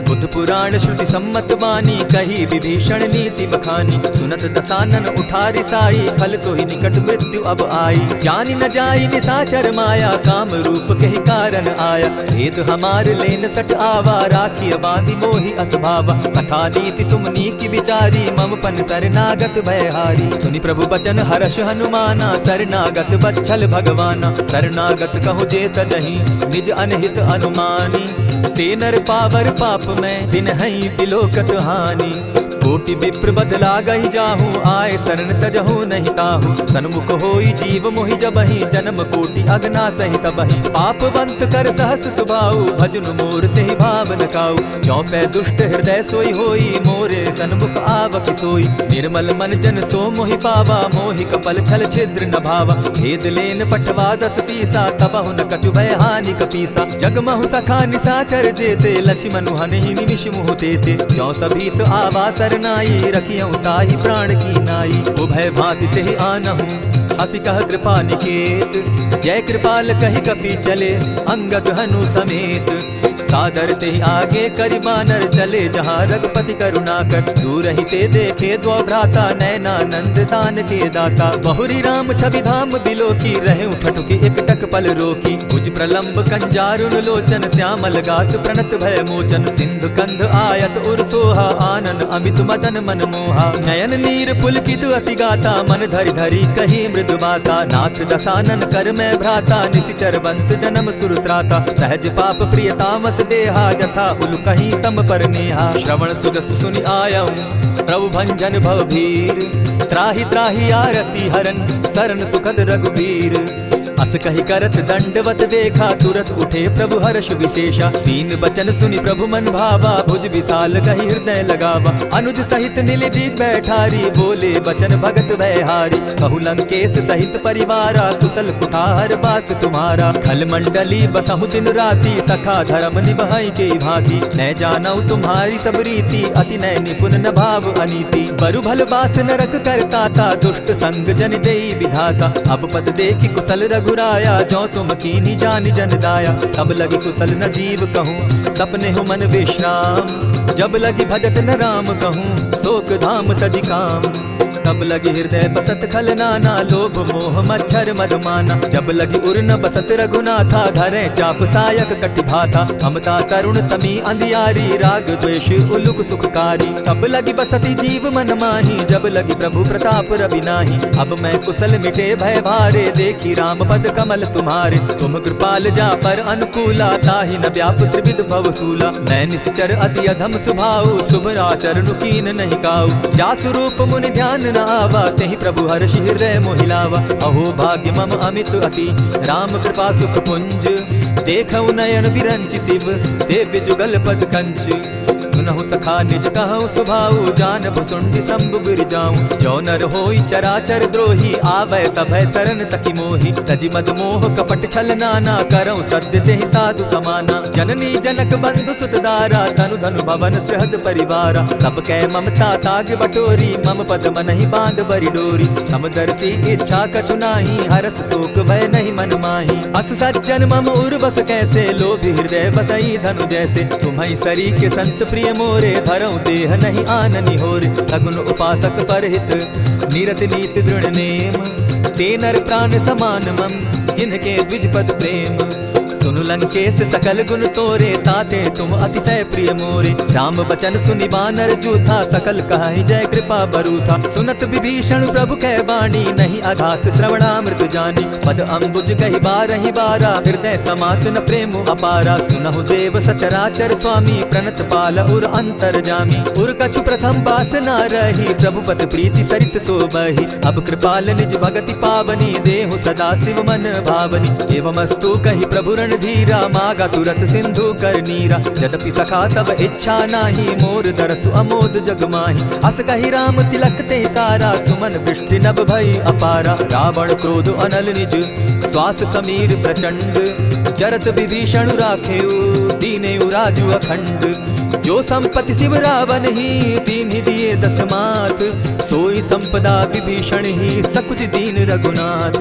बुद्ध पुराण श्रुति सम्मत वाणी कही विभीषण नीति बखानी। सुनत दसानन उठारी साई फल तो ही निकट मृत्यु अब आई। जानी न जाई निशाचर माया काम रूप के ही कारण आया। भेद हमार लेन सट आवा राखी बांधी मोहि असभावा। सखा नीति तुम नीकी विचारी मम पन शरणागत भयहारी। सुनि प्रभु बचन हर्ष हनुमाना शरणागत बच्छल भगवाना। शरणागत कहु जेत नहीं निज अनहित अनुमानी। ते नर पावर पाप में दिन हई बिलोकत हानि। कोटि विप्र बदला गई जाहू आए शरण तजहू नहीं ताहू। सन्मुख होई जीव मोहि जबहि जन्म कोटि अगना सही तबहि। पापवंत कर सहस सुभाऊ भजन मोर तेहि भावन काऊ। चौपै दुष्ट हृदय सोई होई मोरे सन्मुख आवक सोई। निर्मल मन जन सो मोहि पावा मोहि कपल छल छिद्र न भावा। भेद लेन पठवा दस सीसा तबहु न कछु भय हानि कपीसा। जगमहु सखा निशाचर जेते लक्ष्मण हनहि निमिष मुह तेते। जौ सभीत आवा नाई रखियं ताहि प्राण की नाई। उभय भांति तेहि आनहु हसी कह कृपा निकेत। जय कृपाल कहि कपि चले अंगद हनु समेत। सादर तेहि आगे करि बानर चले जहाँ रघुपति करुणाकर। दूर ही ते देखे द्वौ भ्राता नयनानंद दान के दाता। बहुरी राम छवि धाम बिलोकी रहे ठठुकी एकटक पल रोकी। भुज प्रलंब कंजारुन लोचन श्यामल गात प्रणत भय मोचन। सिंधु कंध आयत उर सोहा आनन अमित मदन मन मोहा। नयन नीर पुलकित अति गाता मन धरि धरि कही मृदु बाता। नाथ दसानन कर मैं भ्राता निशिचर वंश जन्म सुरत्राता। सहज पाप प्रिय तामस देहा जथा उल कहीं तम पर नेहा। श्रवण सुजस सुनि आयऊ प्रभु भंजन भव भीर। त्राहि त्राहि आरती हरन शरण सुखद रघुबीर। अस कहि करत दंडवत देखा तुरत उठे प्रभु हर्ष विशेषा। दीन बचन सुनि प्रभु मन भावा भुज विशाल कहि हृदय लगावा। अनुज सहित नीलजी बैठारी बोले बचन भगत भयहारी। कहु लंकेश सहित परिवारा कुशल कुठार बास तुम्हारा। खल मंडली बसहु दिन राति सखा धर्म निभाई के भांति। न जानौ तुम्हारी सब रीति अति नय निपुण न भाव अनीति। बरु भल बास नरक करताता दुष्ट संग जन देई विधाता। अब पद देखि कुशल रघुराया जो तुम कीनी जान जन दाया। तब लगी कुशल न जीव कहूँ सपने हो मन विश्राम। जब लगी भजत न राम कहूँ शोक धाम तज काम। तब लगी हृदय बसत खल नाना लोभ मोह मच्छर मधुमाना। जब लगी उर न बसत रघुनाथा धरे चाप सायक कटि भाता। ममता तरुण तमी अंधियारी राग द्वेष उलुक सुखकारी। तब लगी बसती जीव मन माही जब लगी प्रभु प्रताप रवि नाही। अब मैं कुशल मिटे भय भारे देखी राम पद कमल तुम्हारे। तुम कृपाल जा पर अनुकूला ताहि न व्याप त्रिविध भवसूला। मैं निश्चर अति अधम सुभाऊ शुभ आचरण कीन नहीं काऊ। जा स्वरूप मुनि ध्यान न आवा तेहि प्रभु हर्षि हृदय मोहिलावा। अहो भाग्य मम अमित अति राम कृपा सुख पुंज। देखऊ नयन विरंचि शिव सेव्य जुगल पद कंच। सुनहु सखा निज कहु सुभाऊ जानब सुंडि शंभु गिर जाऊं। जो नर होई चराचर द्रोही आवे सभय शरण तकि मोहि। तजि मद मोह कपट छल नाना करऊं सत्य तेहि साधु समाना। जननी जनक बंधु सुत दारा धनु धनु भवन सृहद परिवारा। सब कै ममता ताग बटोरी मम पद मनहि बांध बरि डोरी। समदर्शी इच्छा कछु नाही हरस शोक भय नहीं मन माही। अस सज्जन मम उर बस कैसे लोभी हृदय बसई धनु जैसे। तुम्हि सरी के संत प्रिय मोरे धरऊं देह नहीं आननि होरे। सगुन उपासक परहित निरत नीति दृढ़ नेम। ते नर प्राण समान मम जिनके द्विजपद प्रेम। सुनु लंकेश सकल गुण तोरे ताते तुम अतिशय प्रिय मोरे। राम बचन सुनि बानर जूथा सकल कहाई जय कृपा बरूथा। सुनत विभीषण प्रभु कै वाणी नहीं अघात श्रवणामृत जानी। पद अम्बुज कहि बारहि बारा हृदय समात न प्रेम अपारा। सुनहु देव सचराचर स्वामी प्रणत पाल उर अंतर जामी। उर कछु प्रथम बास न रही प्रभु पद प्रीति सरित सोबहि। अब कृपाल निज भगति पावनी देहु सदा शिव मन भावनी। एवमस्तु कहि प्रभु धीरा मागा तुरत सिंधु कर नीरा। यद्यपि सखा तब इच्छा नाही मोर दरसु अमोद जग माही। अस कहि राम तिलक ते सारा सुमन वृष्टि नभ भई अपारा। रावण क्रोध अनल निज श्वास समीर प्रचंड। जरत विभीषण राखेउ दीनेउ राजु अखंड। जो संपत्ति शिव रावण ही दीन दिए दस मात। सोई संपदा विभीषण ही सकुच दीन रघुनाथ।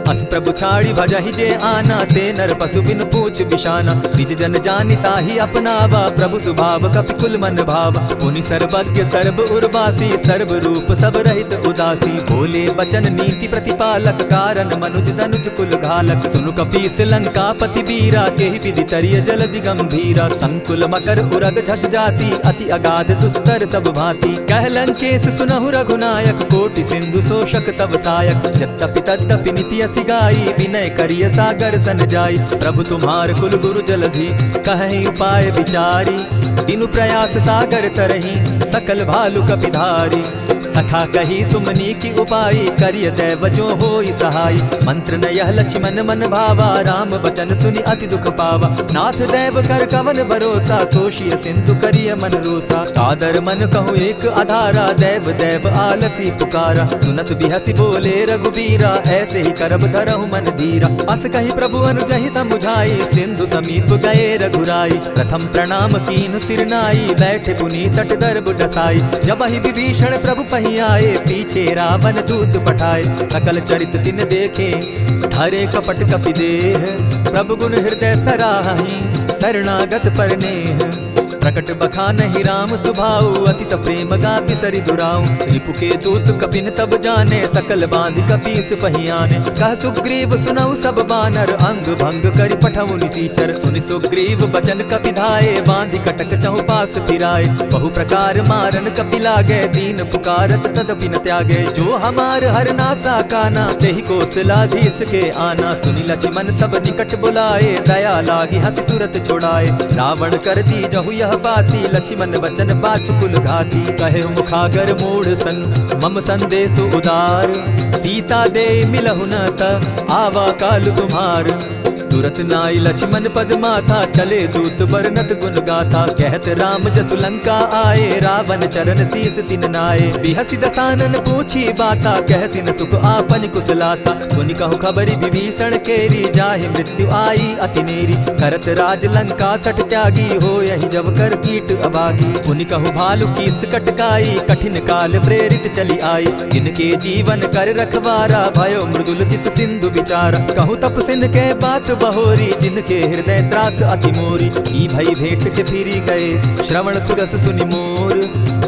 अस प्रभु छाड़ी भजहि जे आना, ते नर पशु बिन पूछ बिशाना। निज जन जानिता ही अपनावा, प्रभु स्वभाव कपि कुल मन भावा। मुनि सर्वज्ञ सर्व उर्वासी, सर्व रूप सब रहित उदासी। बोले बचन नीति प्रतिपालक, कारण मनुज तनुज कुल घालक। सुनु कपीस लंकापति बीरा, केहि विधि तरिय जलधि गंभीरा। संकुल मकर उरग झष जाति, अति अगाध दुस्तर सब भांति। कह लंकेश सुनहु रघुनायक, कोटि सिंधु शोषक तब सायक। यद्यपि तद्यपि निति असी गाई, विनय करिय सागर सन जाई। प्रभु तुम्हार कुल गुरु जलधि, कहि उपाय विचारी। बिनु प्रयास सागर तरहि, सकल भालु कपिधारी। सखा कही तुमनी की उपाय, करिय दैव जो होई सहाय। मंत्र न यह लक्ष्मण मन भावा, राम बचन सुनि अति दुख पावा। नाथ दैव कर कवन भरोसा, सोषिय सिंधु करिय मन रोसा। सादर मन कहूँ एक आधारा, दैव दैव आलसी पुकारा। सुनत बिहसी बोले रघुबीरा, ऐसे ही करब धरहु मन धीरा। अस कही प्रभु अनुजहि समुझाई, सिंधु समीप गए रघुराई। प्रथम प्रणाम कीन सिर नाई, बैठे पुनि तट दर्भ डसाई। जब ही विभीषण प्रभु पही आए, पीछे रावण दूत पठाए। सकल चरित दिन देखे, धरे कपट कपि देह। प्रभु गुण हृदय सराहि, शरणागत पर नेह। प्रकट बखानहि राम सुभाऊ, अति प्रेम गापि सरि दुराऊ। रिपु के दूत कपिन तब जाने, सकल बांधि कपीस पहियाने। कह सुग्रीव सुनऊ सब बानर, अंग भंग करि पठऊ निसीचर। सुनि सुग्रीव बचन कपि धाये, बांधि कटक चहु पास फिराए। बहु प्रकार मारन कपि लागे, दीन पुकारत तदपि न त्यागे। जो हमार हर नासा काना, तेहि कौशलाधीश के आना। सुनि लक्ष्मण सब निकट बुलाए, दया लागी हंसी तुरत छुड़ाए। रावण कर दी जहु यह बाती, लक्ष्मण बचन पाछु कुल घाती। कहे मुखागर मूढ़ सन, मम संदेश उदार। सीता दे मिलहु न त, आवा काल तुम्हार। तुरत नाई लक्ष्मण पद माथा, चले दूत बरनत गुण गाथा। कहत राम जसु लंका आए, रावण चरण शीस तिन नाये। बिहसि दसानन पूछी बाता, कहसि न सुख आपन कुशलाता। सुनि कहु खबरि विभीषण केरी, जाहि मृत्यु आई अति नेरी। करत राज लंका सठ त्यागी, हो यही जब कर कीट अभागी। पुनि कहु भालु कीस कटकाई, कठिन काल प्रेरित चली आई। इनके जीवन कर रखवारा, भयो मृदुल चित सिंधु विचारा। कहु तपसिन के बात बहोरी, जिनके हृदय त्रास अति मोरी। ई भई भेंट के फिरी गए, श्रवण सुरस सुनि मोर।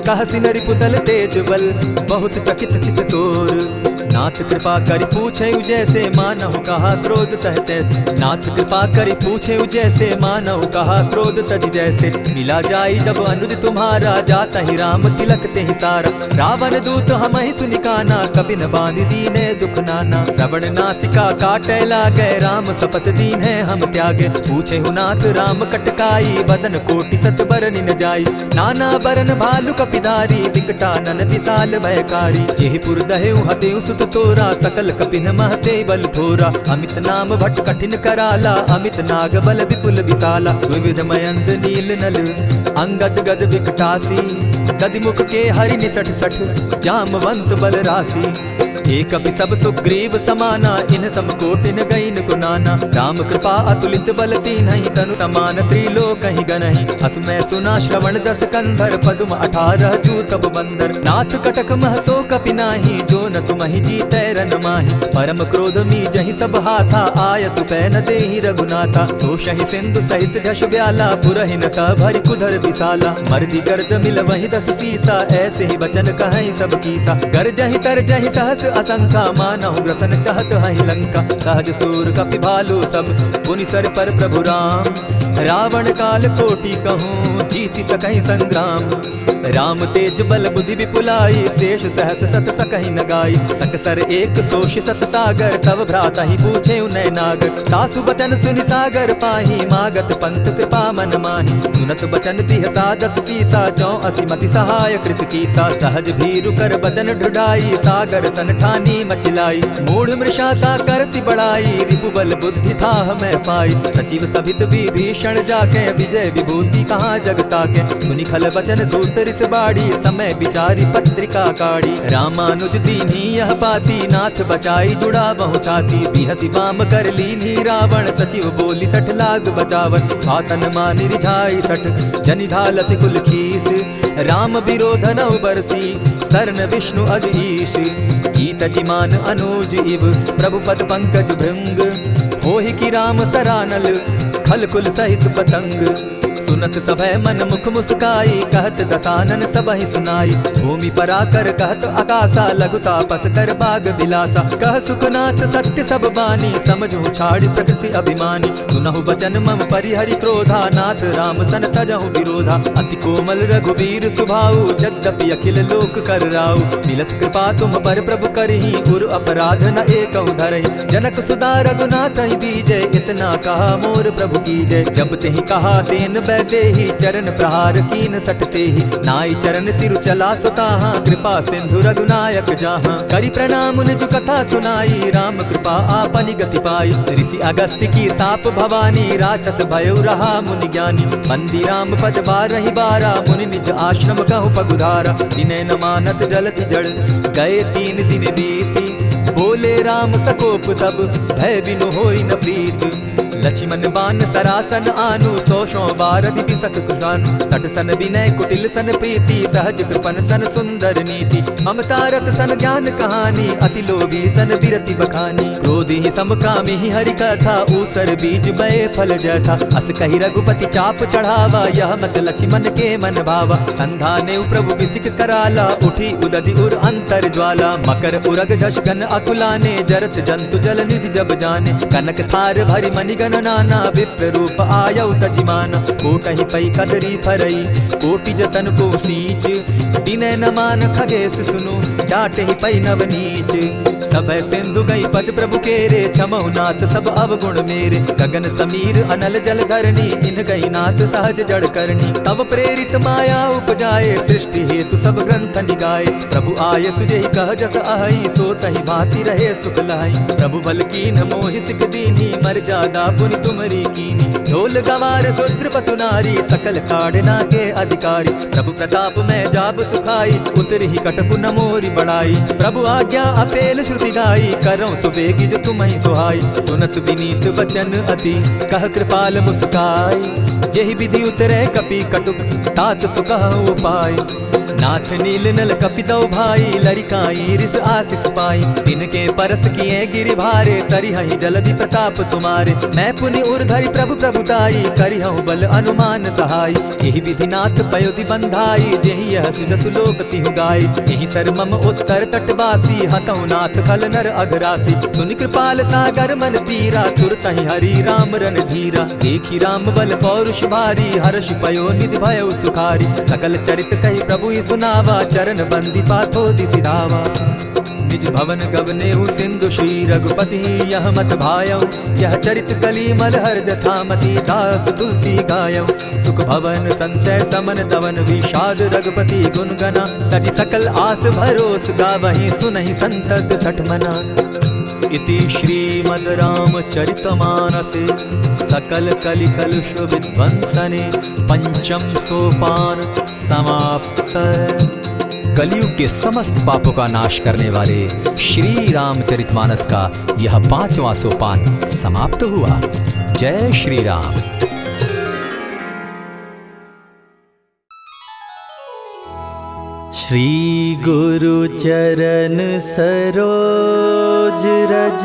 कहसि न रिपुदल तेज बल, बहुत चकित चित तोर। नाथ कृपा करि पूछे जैसे, मानहु कहा क्रोध तह तैसे। नाथ कृपा करि पूछे जैसे, मानहु कहा क्रोध तज जैसे। मिला जाई जब अनुज तुम्हारा, जाता ही राम तिलक ते ही सारा। रावण दूत हम ही सुनि काना, कपिन बांध दीने दुख नाना। श्रवण नासिका काटे लागे, राम सपत दीन है हम त्यागे। पूछे हु नाथ राम कटकाई, बदन कोटि सत बरनि न जाई। नाना बरन भालु कपिधारी, विकटानन विशाल भयकारी। जेहि पुर दहेउ हतेउ सुत तोरा, सकल कपिन महते बल थोरा। अमित नाम भट्ट कठिन कराला, अमित नाग बल विपुल विशाला। विविध मयंद नील नल, अंगद गद विकटासी। गदिमुख के हरि निसठ सठ, जामवंत बल राशि। एक कपि सब सुग्रीव समाना, इन सम कोटिन गईन गुनाना। राम कृपा अतुलित बल तीन्हि, तनु समान त्रिलोक ही गनहि। हस मैं सुना श्रवण दस कंधर, पदुम 18 जूतब बंदर। नाथ कटक महसो कपि नाही, जो न तुमहि जीतै रन माहि। परम क्रोध मी जहि सब हाथा, आय सुपै न देहि रघुनाथा। सोषहि सिंधु सहित झष ब्याला, पुरहिन का भरि कुधर विशाला। मर्दि गर्द मिल वहि 10 सीसा, ऐसे ही वचन कहहि सब कीसा। गर्जहि तरजहि सहस असंखा, मानहु ग्रसन चाहत हहि लंका। सहज सूर कपि भालु सब, पुनि सर पर प्रभु राम। रावण काल कोटि कहूँ, जीति सकहि संग्राम। राम तेज बल बुद्धि विपुलाई, शेष सहस सत सकहि न गाई। सकसर एक सोष सत सागर, तव भ्राता ही पूछे उनय नागर। सासु बचन सुनि सागर पाही, मागत पंथ कृपा मन माही। सुनत बचन बिहसा 10 सीसा, 84 मति सहाय कृत कीसा। सहज भीरु कर बचन ढुढ़ाई, सागर सन ठानी मचिलाई। मूढ़ मृषाता करसि बड़ाई, रिपुबल बुद्धि था मैं पाई। सचिव सभित विभीषण जाके, विजय विभूति कहाँ जगता के। सुनि खल बचन दूत रिस बाड़ी, समय विचारी पत्रिका काढ़ी। रामानुज दीनी यह पाती, नाथ बचाई जुड़ा बहु छाती। बिहसी बाम कर लीनी रावण, सचिव बोली 60 लाख बचावन। हाथन मानि रिझाई 60, जनि ढालसि कुल खीस। राम विरोध नौ बरसी, शरण विष्णु अज ईश, ईत जिमान अनुज इव, प्रभु पद पंकज भृंग, होहि की राम सरानल, खल कुल सहित पतंग। सुनत सभय मन मुख मुस्काई, कहत दसानन सबहि सुनाई। भूमि पराकर कहत आकाशा, लघु तापस कर बाग बिलासा। कह सुखनाथ सत्य सब बानी, समझू छाड़ी प्रकृति अभिमानी। सुनहु बचन मम परिहरि क्रोधा, नाथ राम सन तजहु विरोधा। अति कोमल रघुबीर सुभाऊ, यद्यपि अखिल लोक कर राऊ। मिलत कृपा तुम पर प्रभु करही, गुरु अपराध न एकहु धरहि। जनक सुधा रघुनाथ दीजय, इतना कहा मोर प्रभु कीजय। जब तेहि कहा तेन बैठे ही, चरण प्रहार कीन सटते ही। नाई चरण सिरु चला सुताहा, कृपा सिंधु रघुनायक जाहा। करि प्रणाम निज कथा सुनाई, राम कृपा आपनि गति पाई। ऋषि अगस्त्य की साप भवानी, राक्षस भयो रहा मुनि ज्ञानी। बंदी राम पद बारहि बारा, मुनि निज आश्रम कहु पगुधारा। दिने न मानत जलति जड़, गए 3 दिन बीती। बोले राम सकोप तब, भय बिनु होई न प्रीत। लक्ष्मण बान सरासन आनु, 100 बार दिसक कुशानु। सठ सन विनय कुटिल सन प्रीति, सहज कृपन सन सुंदर नीति। ममता रत सन ज्ञान कहानी, अति लोभी सन बिरति बखानी। क्रोधी समकामी हरि कथा, ऊसर बीज बये फल जथा। अस कही रघुपति चाप चढ़ावा, यह मत लक्ष्मण के मन भावा। संधा ने प्रभु बिसिक कराला, उठी उदधि उर अंतर ज्वाला। मकर उरग दश गन अकुलाने, जरत जंतु जल निधि जब जाने। कनक थार भरि मणिगण नाना, विप्र रूप आयौ तजिमाना। कोटहि पै कदरी फरई, कोटि जतन को सींच। विनय न मान खगेश सुनु, डांटहि पै नवनीच। सभय सिंधु गई पद प्रभु केरे, क्षमहु नाथ सब अवगुण मेरे। गगन समीर अनल जल धरनी, इन गई नाथ सहज जड़ करनी। तब प्रेरित माया उपजाए, सृष्टि हेतु सब ग्रंथ निगाए। प्रभु आय सुजेहि कह जस अहई, सो तहि भांति रहे सुख लहई। प्रभु बल कीन मोहि सिख दीनी, मर्यादा पुनि तुमरी कीनी। ढोल गवार शूद्र पशु नारी, सकल ताड़ना के अधिकारी। प्रभु प्रताप में जाब सुखाई, उतरि ही कटपु न मोरी बड़ाई। प्रभु आज्ञा अपेल श्रुति गाई, करऊं सुबेगी जो तुम्हि सुहाई। सुनत विनीत वचन अति, कह कृपाल मुस्काई। जेहि विधि उतरे कपि कटुक, तात सुकहु उपाय। नाथ नील नल कपितौ भाई, लरिकाई रिस आशीष पाई। तिनके परस किए गिरि भारे, तरिहहि जलधि प्रताप तुम्हारे। मैं पुनि उर्धरि प्रभु प्रभुताई, करिहउ बल अनुमान सहाय। एहि विधि नाथ पयोधि बंधाई, जेहि यह सुजसु लोक तिहु गाई। एहि सर मम उत्तर तटवासी, हतउ नाथ खल नर अघरासी। सुनि कृपाल सागर मन पीरा, तुरतहि हरि राम रन धीरा। देखि राम बल पौरुष भारी, हर्ष पयो निधि भयउ सुखारी। सकल चरित कहि प्रभु सुनावा, चरण बंदी पाथो दिसि धावा। निज भवन गवनेहु सिंधु श्री रघुपति, यह मत भायौ। यह चरित कली मल हर्द थामति, दास तुलसी गायौ। सुख भवन संचय समन दवन, विषाद रघुपति गुण गना। तजि सकल आस भरोस, गावहि सुनहि संतत सठ मना। इति श्रीमद् रामचरितमानसे, सकल कलि कलुष विध्वंसने। पंचम सोपान समाप्त। कलयुग के समस्त पापों का नाश करने वाले श्री रामचरितमानस का यह 5वां सोपान समाप्त हुआ। जय श्री राम। श्री गुरु चरण सरोज रज,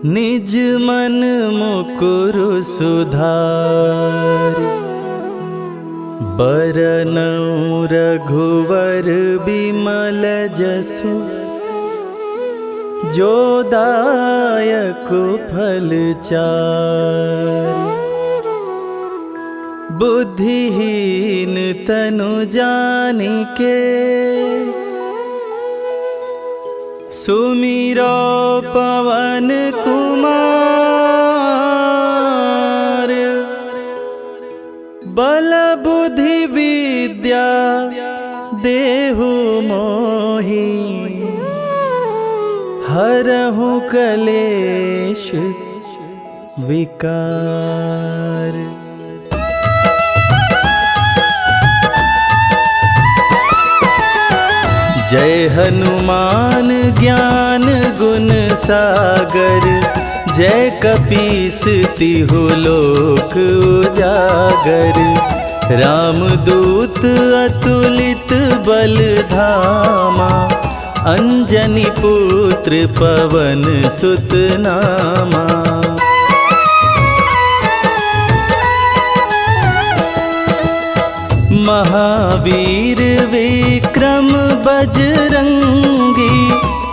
निज मन मुकुरु सुधारि। बरनउँ रघुवर बिमल जसु, जो दायक फल चारि। बुद्धिहीन तनु जानिके, सुमिरो पवन कुमार। बल बुद्धि विद्या देहु मोहि, हरहु कलेश विकार। जय हनुमान ज्ञान गुण सागर, जय कपीस तिहु लोक उजागर। रामदूत अतुलित बल धामा, अंजनी पुत्र पवन सुत नामा। महावीर विक्रम बजरंगी,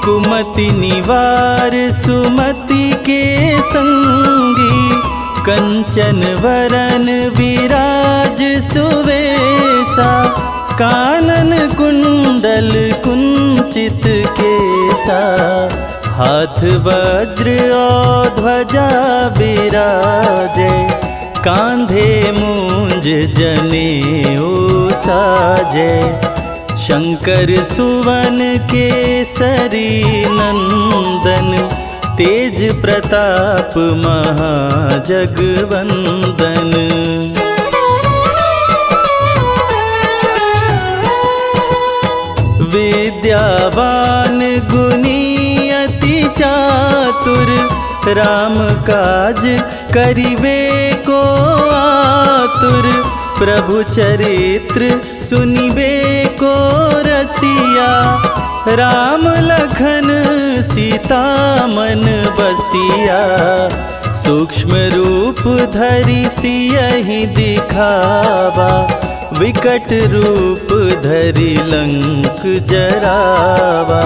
कुमति निवार सुमति के संगी। कंचन वरन विराज सुवेसा, कानन कुंडल कुंचित केसा। हाथ वज्र और ध्वजा बिराजे, कांधे मूंज जनेऊ साजे। शंकर सुवन केसरी नंदन, तेज प्रताप महाजगवंदन। विद्यावान गुणी अति चातुर, राम काज करिबे को आतुर। प्रभु चरित्र सुनिबे को रसिया, राम लखन सीता मन बसिया। सूक्ष्म रूप धरि सियहि दिखावा, विकट रूप धरि लंक जरावा।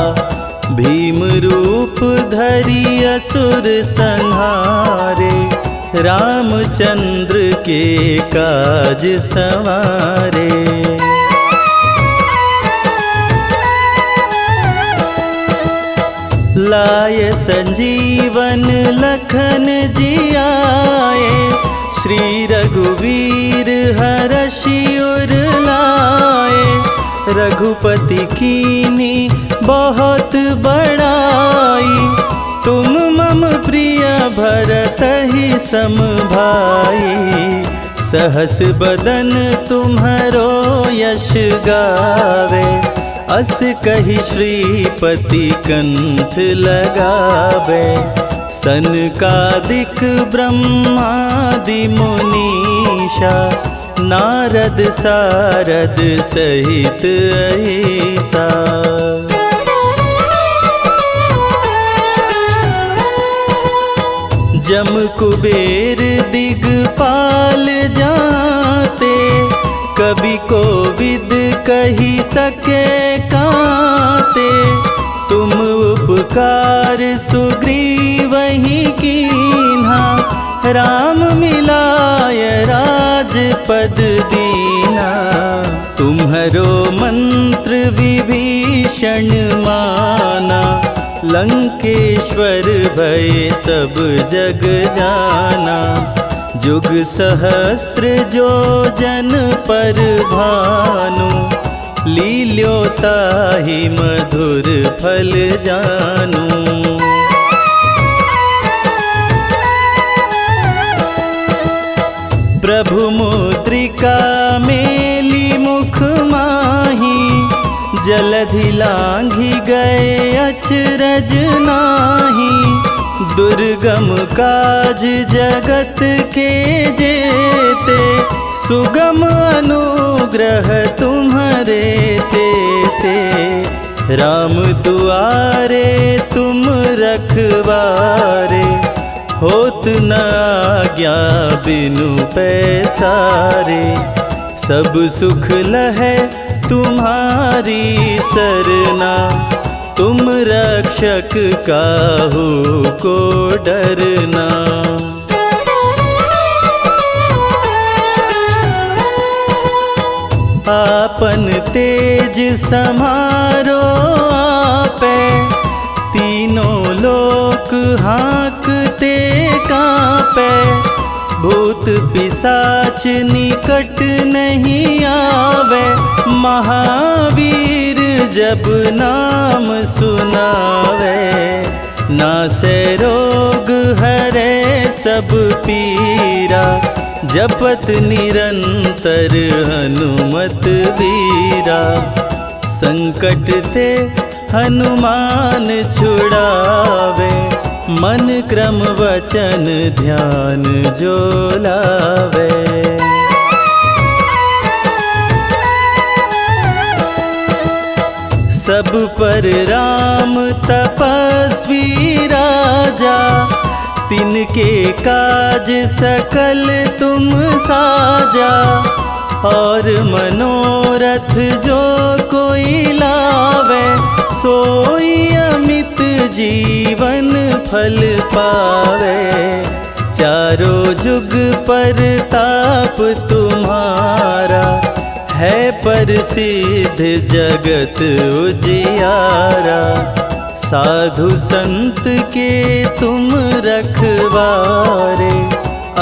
भीम रूप धरि असुर संहारे, रामचंद्र के काज संवारे। लाय संजीवन लखन जियाए, श्री रघुवीर हरषि उर लाए। रघुपति कीनी बहुत बड़ाई, तुम मम प्रिय भरतहि सम भाई। सहस बदन तुम्हरो यश गावे, अस कहि श्रीपति कंठ लगावे। सनकादिक ब्रह्मादि मुनीषा, नारद सारद सहित अहिसा। जम कुबेर दिगपाल जाते, कवि कोविद कही सके काते। तुम उपकार सुग्रीवहि कीन्हा, राम मिलाय राजपद दीना। तुम्हरो मंत्र विभीषण माना, लंकेश्वर भय सब जग जाना। जुग सहस्त्र जो जन पर भानु, लील्योताहि मधुर फल जानू। प्रभु मुद्रिका मेली मुख माही, जलधि लांघि गए अचरज नाही। दुर्गम काज जगत के जेते, सुगम अनुग्रह तुम्हरे तेते। राम दुआरे तुम रखवारे, होत न आज्ञा बिनु पैसारे। सब सुख लहै तुम्हारी सरना, तुम रक्षक काहू को डरना। आपन तेज समारो आपे, तीनों लोक हाँकते कांपे। भूत पिशाच निकट नहीं आवे, महावीर जब नाम सुनावे। नासे रोग हरे सब पीरा, जपत निरंतर हनुमत वीरा। संकट ते हनुमान छुड़ावे, मन क्रम वचन ध्यान जो लावे। सब पर राम तपस्वी राजा, तिनके काज सकल तुम साजा। और मनोरथ जो कोई लावे, सोई अमित जीवन फल पावे। चारों जुग पर ताप तुम्हारा, है प्रसिद्ध जगत उजियारा। साधु संत के तुम रखवारे,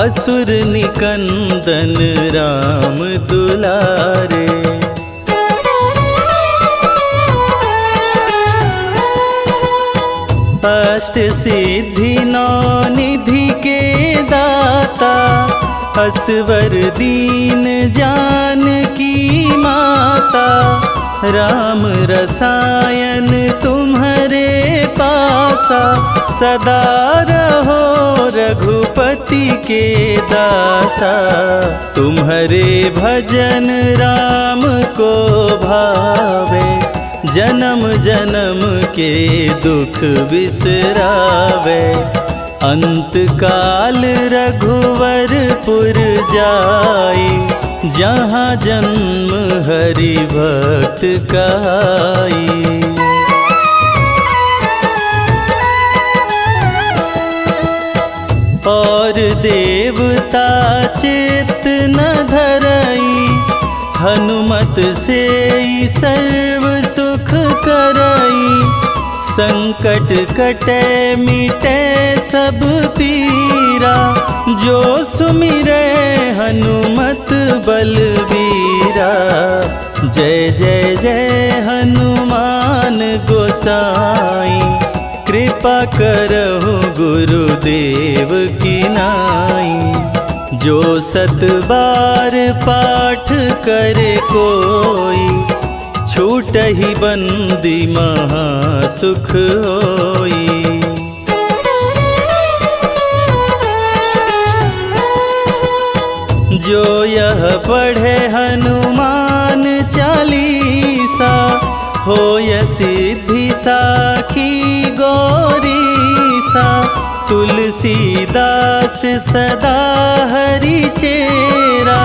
असुर निकंदन राम दुलारे। अष्ट सिद्धि नौ निधि के दाता, असवर दीन जानकी माता। राम रसायन तुम्हारे पासा, सदा रहो रघुपति के दासा। तुम्हारे भजन राम को भावे, जन्म जन्म के दुख बिसरावे। अंत काल रघुवरपुर जाई, जहाँ जन्म हरि भक्त कहाई। और देवता चित्त न धरई, हनुमत से सर्व सुख करई। संकट कटे मिटे सब पीरा, जो सुमिरे हनुमत बलबीरा। जय जय जय हनुमान गोसाई, कृपा करहु गुरुदेव की नाई। जो 7 बार पाठ करे कोई, छूटहि बंदी महा सुख होई। जो यह पढ़े हनुमान चालीसा, होय सिद्धि साखी गौरीसा। तुलसीदास सदा हरि चेरा,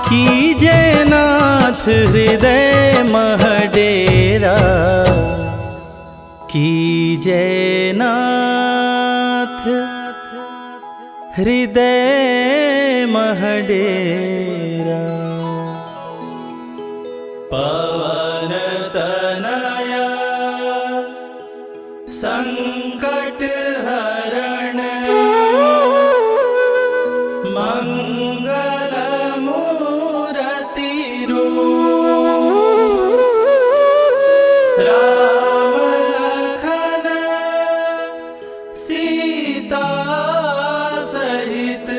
कीजे नाथ हृदय मह डेरा। कीजे नाथ हृदय मह डेरा। पवन तनया संकट हरण, मंगल मूरति रूप। राम लखन सीता सहित,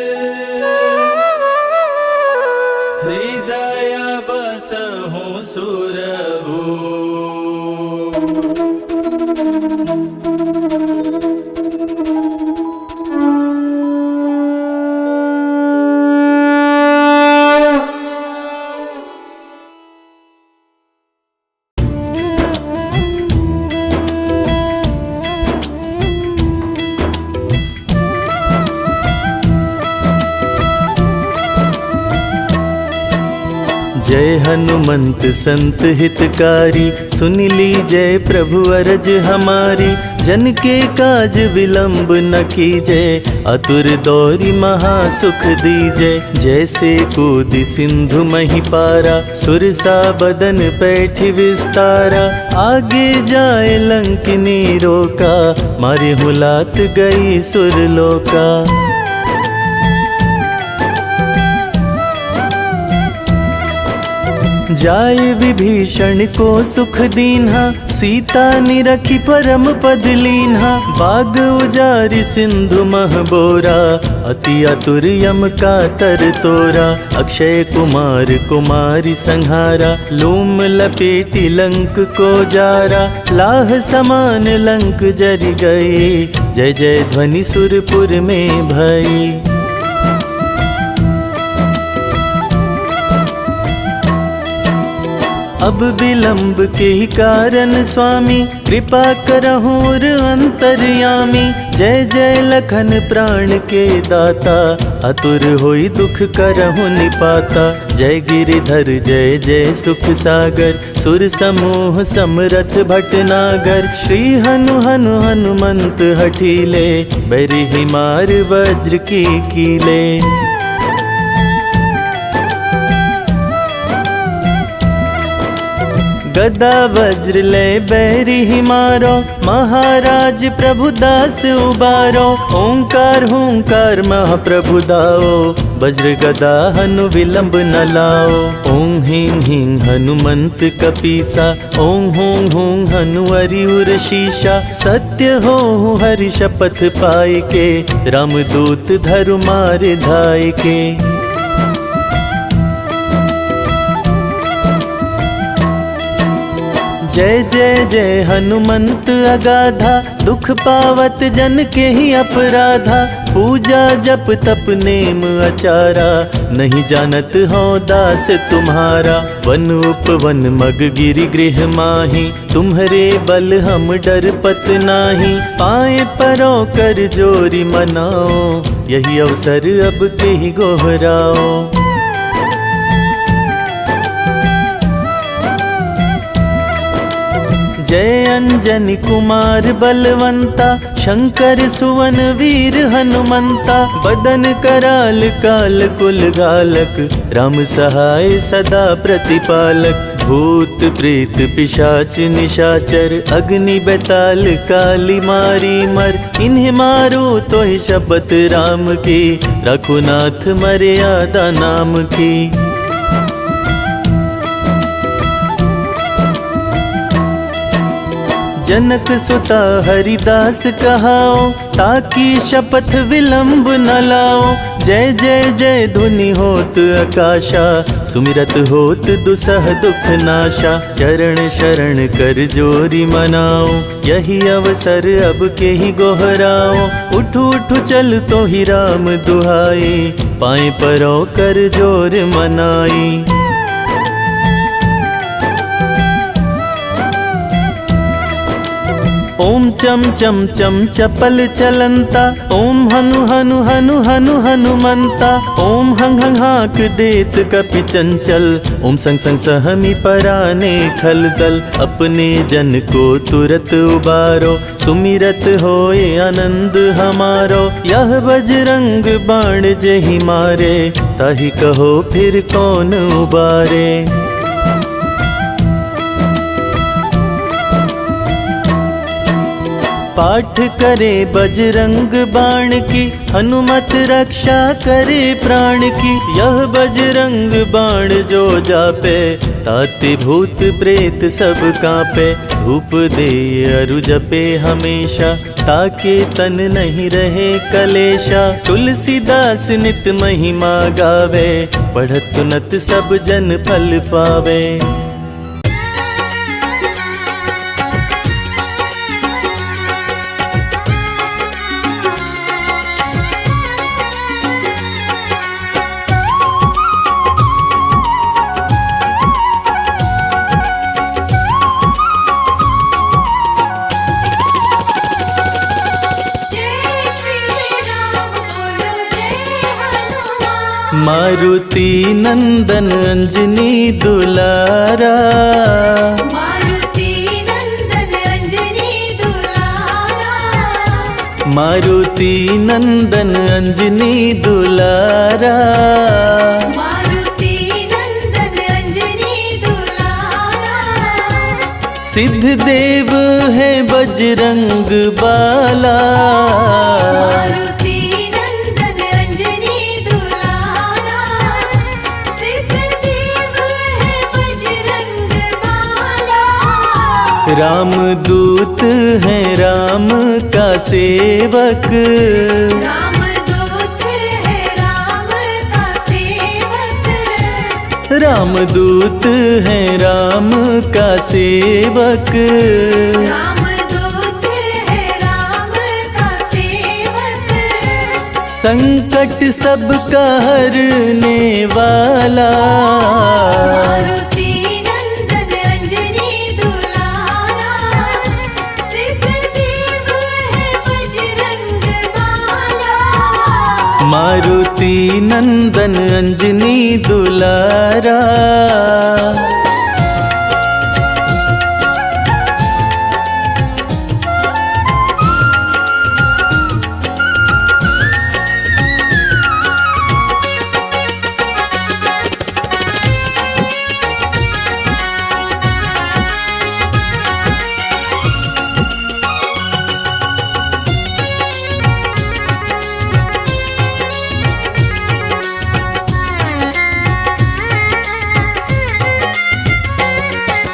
हृदय बसहु सुरभूप। जय हनुमंत संत हितकारी, सुन लीजय प्रभु अरज हमारी। जन के काज विलंब न कीजय, आतुर दौरी महासुख दीजय। जैसे कूदि सिंधु मही पारा, सुरसा बदन पैठ विस्तारा। आगे जाए लंकिनी रोका, मारे हुलात गई सुरलोका। जाए विभीषण को सुख दीन्हा, सीता निरखी परम पद लीन्हा। बाग उजारि सिंधु मह बोरा, अति आतुर यम का तर तोरा। अक्षय कुमार कुमारी संहारा, लूम लपेटी लंक को जारा। लाह समान लंक जरि गई, जय जय ध्वनि सुरपुर में भई। अब विलंब के ही कारण स्वामी कृपा करहुर अंतर्यामी। जय जय लखन प्राण के दाता अतुर होई दुख करहु निपाता। जय गिरिधर जय जय सुख सागर सुर समूह समरथ भटनागर। श्री हनु हनु हनुमंत हठीले बैरिहि मार वज्र की कीले। गदा वज्र ले बैरिहि मारो महाराज प्रभु दास उबारो। ओंकार हुंकार महाप्रभु दाओ वज्र गदा हनु विलंब न लाओ। ओं ह्रीं ह्रीं हनुमंत कपीसा ओं हूं हूं हनु हरिउर शीशा। सत्य हो हरि शपथ पाए के रामदूत धरु मार धाय के। जय जय जय हनुमंत अगाधा दुख पावत जन के ही अपराधा। पूजा जप तप नेम अचारा नहीं जानत हो दास तुम्हारा। वन उपवन मग गिरि गृह माही तुम्हारे बल हम डरपत नाही। पाए परो कर जोरी मनाओ यही अवसर अब के ही गोहराओ। जय अंजनी कुमार बलवंता शंकर सुवन वीर हनुमंता। बदन कराल काल कुल घालक राम सहाय सदा प्रतिपालक। भूत प्रेत पिशाच निशाचर अग्नि बेताल काली मारी मर। इन्हें मारो तो ही शपथ राम की रघुनाथ मर्यादा नाम की। जनक सुता हरिदास कहाओ ताकि शपथ विलंब न लाओ। जय जय जय धुनि होत आकाशा सुमिरत होत दुसह दुख नाशा। चरण शरण कर जोरी मनाओ यही अवसर अब के ही गोहराओ। उठू उठू चल तो ही राम दुहाई पाए परो कर जोर मनाई। ओम चम चम चम चपल चलंता ओम हनु हनु हनु हनु हनुमंता। ओम हंग हंग हाक देत कपि चंचल ओम संग संग सहमी पराने खल दल। अपने जन को तुरत उबारो सुमिरत होए आनंद हमारो। यह बजरंग बाण जेहि मारे ताहि कहो फिर कौन उबारे। पाठ करे बजरंग बाण की हनुमत रक्षा करे प्राण की। यह बजरंग बाण जो जापे ताते भूत प्रेत सब कांपे। धूप दे अरु जपे हमेशा ताके तन नहीं रहे कलेशा। तुलसीदास नित महिमा गावे पढ़त सुनत सब जन फल पावे। मारुति नंदन अंजनी दुलारा। मारुति नंदन अंजनी दुलारा। मारुति नंदन अंजनी दुलारा। मारुति नंदन अंजनी दुलारा। सिद्ध देव है बजरंग बाला। मारुति नंदन अंजनी दुलारा। सिद्ध देव है बजरंग बाला। रामदूत है राम का सेवक। रामदूत है राम का सेवक। रामदूत है राम का सेवक। रामदूत है राम का सेवक। संकट सबका हरने वाला। मारुति नंदन मारुति नंदन अंजनी दुलारा।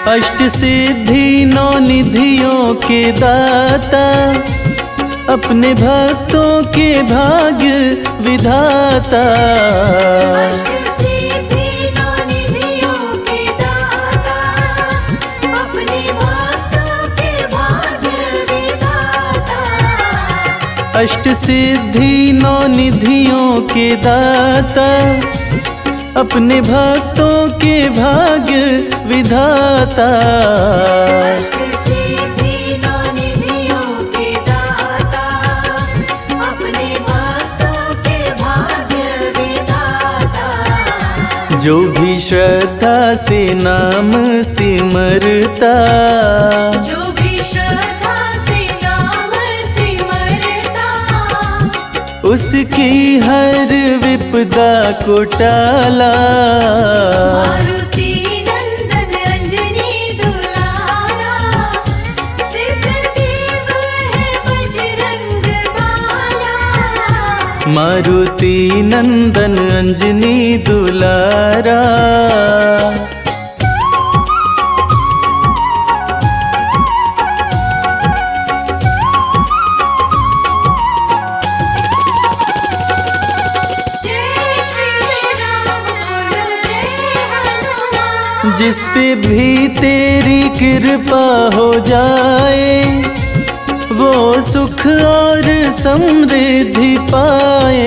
अष्ट सिद्धि नौ निधियों के दाता, अपने भक्तों के भाग्य विधाता। अष्ट सिद्धि नौ निधियों के दाता, अपने भक्तों के भाग्य विधाता। अष्ट सिद्धि नौ निधियों के दाता, अपने भक्तों के भाग्य विधाता। अष्ट सिद्धि नौ निधियों के दाता, अपने भक्तों के भाग्य विधाता। जो भी श्रद्धा से नाम सिमरता, जो भी श्रद्धा से नाम सिमरता, उसकी हर विपदा को टाला। मारुति नंदन अंजनी दुलारा, सिद्धदेव है बजरंग बाला। मारुति नंदन अंजनी दुलारा। जिस पे भी तेरी कृपा हो जाए, वो सुख और समृद्धि पाए।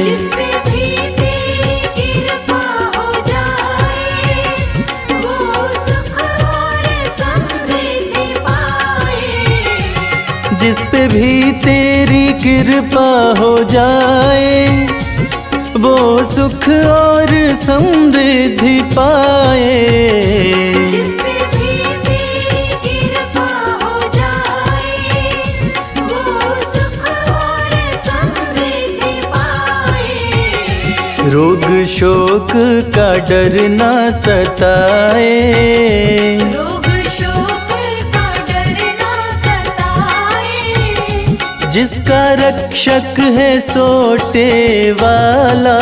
जिस पे भी तेरी कृपा हो जाए, वो सुख और समृद्धि पाए। जिस पे भी तेरी कृपा हो जाए, वो सुख और समृद्धि पाए। जिस पे भी तेरी कृपा हो जाए, वो सुख और समृद्धि पाए। रोग शोक का डर ना सताए, रोग शोक का डर ना सताए। जिसका रक्षक है सोटे वाला।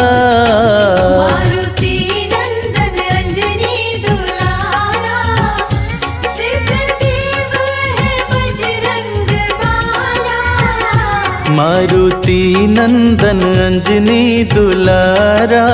मारुति नंदन अंजनी दुलारा, सिद्धदेव है बजरंग बाला। मारुति नंदन अंजनी दुलारा।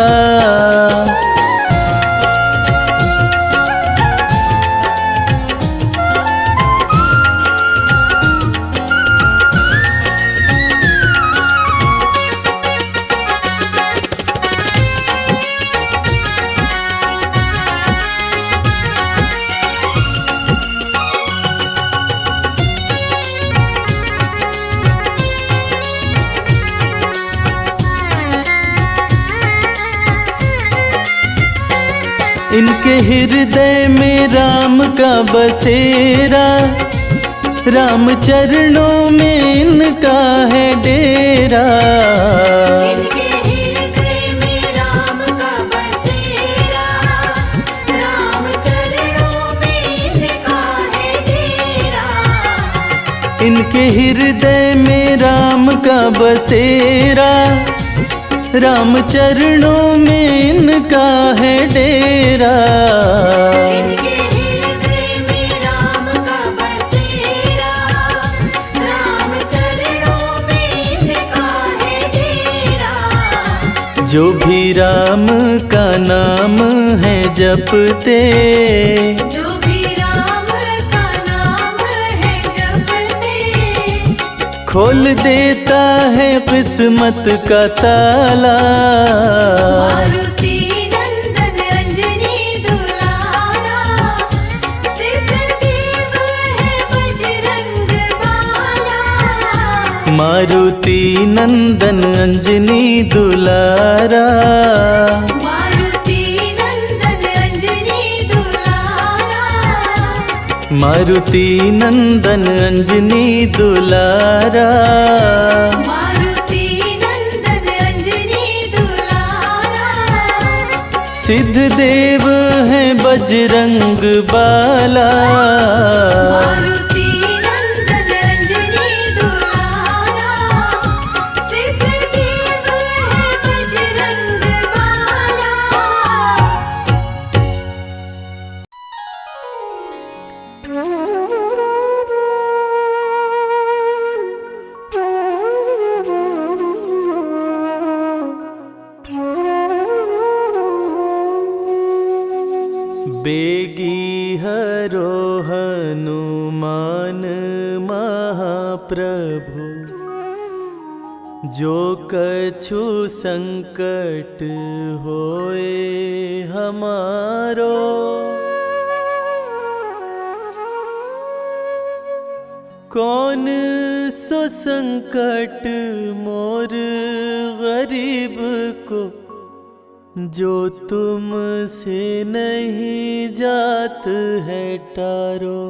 इनके हृदय में राम का बसेरा, राम चरणों में इनका है डेरा। इनके हृदय में राम का बसेरा, राम चरणों में इनका है डेरा। इनके हृदय में राम का बसेरा, राम चरणों में इनका है डेरा। इनके हृदय में राम का बसेरा, राम चरणों में इनका है डेरा। जो भी राम का नाम है जपते, जो भी राम का नाम है जपते, खोल देता है किस्मत का ताला। मारुति नंदन अंजनी दुलारा, सिद्धदेव है बजरंग बाला। मारुति नंदन अंजनी दुलारा, मारुति नंदन अंजनी दुलारा, मारुति नंदन अंजनी दुलारा, मारुति नंदन अंजनी दुलारा, सिद्ध देव है बजरंग बाला, मारुति नंदन अंजनी दुलारा, सिद्ध देव है बजरंग बाला। बेगी हरो हनुमान महाप्रभु, जो कछु संकट होए हमारो, कौन सो संकट मोर गरीब को, जो तुमसे नहीं जात है टारो।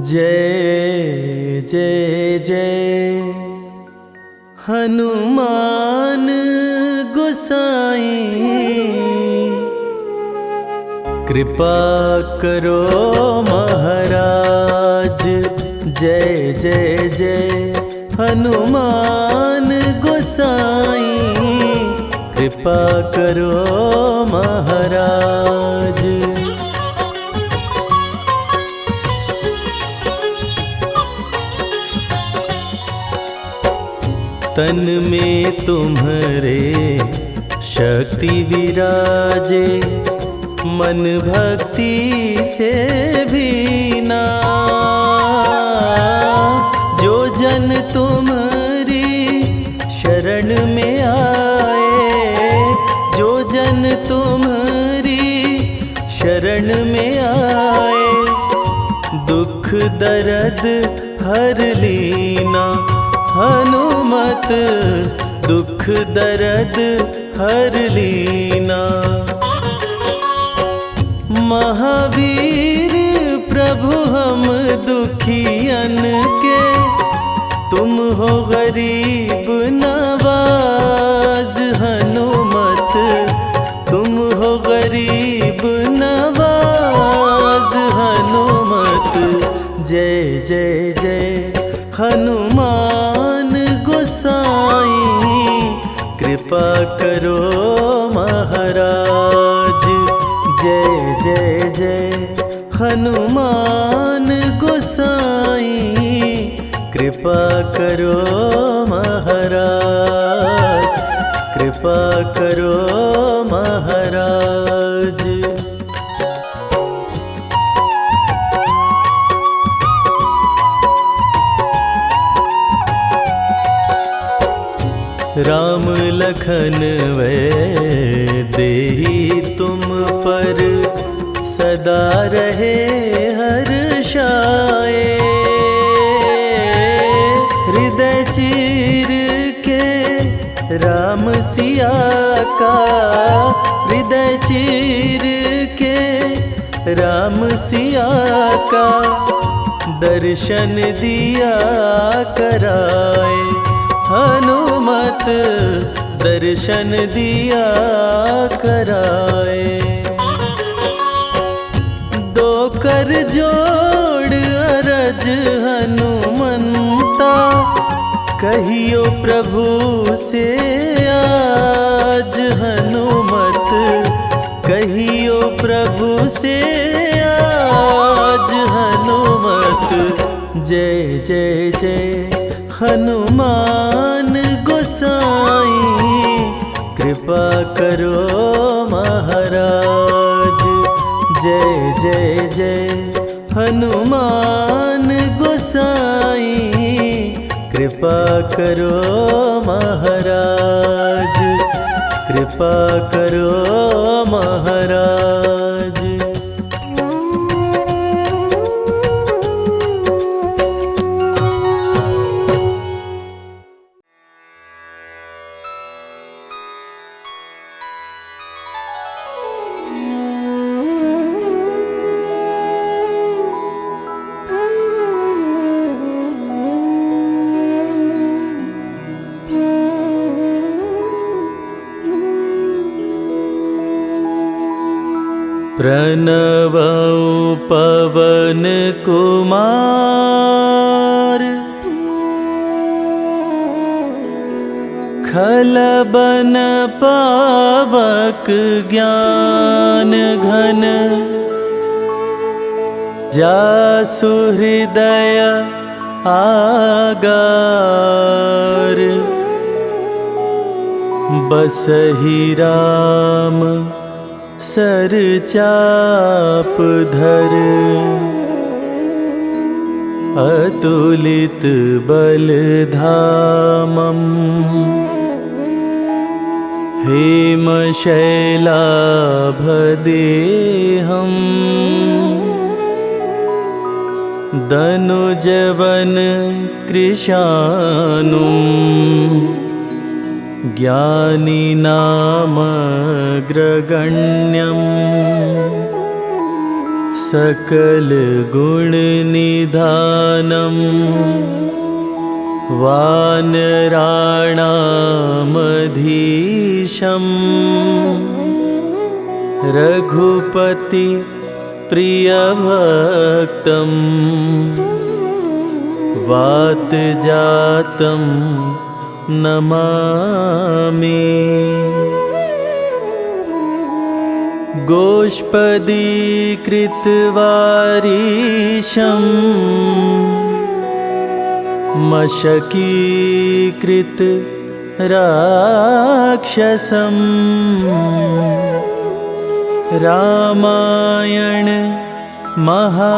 जय जय जय हनुमान गोसाई, कृपा करो महाराज। जय जय जय हनुमान गोसाई, कृपा करो महाराज। तन में तुम्हारे शक्ति विराजे, मन भक्ति से भीना, जो जन तुम्हारी शरण में आए, जो जन तुम्हारी शरण में आए, दुख दर्द हर लीना। हनुमत दुख दर्द हर लीना। महावीर प्रभु हम दुखियन के, तुम हो गरीब नवाज। हनुमत तुम हो गरीब नवाज। हनुमत जय जय जय हनुमान गोसाई, कृपा करो महाराज। जय जय जय हनुमान गोसाई, कृपा करो महाराज। कृपा करो महाराज। राम लखन वै देहि तुम पर, सदा रहे हर्षाए। हृदय चीर के राम सिया का, हृदय चीर के राम सिया का, दर्शन दिया कराए। हनुमत दर्शन दिया कराए। दो कर जोड़ अरज हनुमंता, कहियो प्रभु से आज। हनुमत कहियो प्रभु से आज। हनुमत जय जय जय हनुमान गोसाई, कृपा करो महाराज। जय जय जय हनुमान गोसाई, कृपा करो महाराज। कृपा करो महाराज। प्रणवौ पवन कुमार खलबन पावक ज्ञान घन जासु हृदय आगार बसहि राम सर चाप धर अतुलित बल धामम हेम शैलाभदेहं दनुजवन कृशानुं ज्ञानिनामग्रगण्यं सकलगुणनिधानं वानराणामधीशं रघुपति प्रियभक्तं वातजातं नमामि गोष्पदीकृतवारीशं मशकीकृत राक्षसं रामायण महामालारत्नं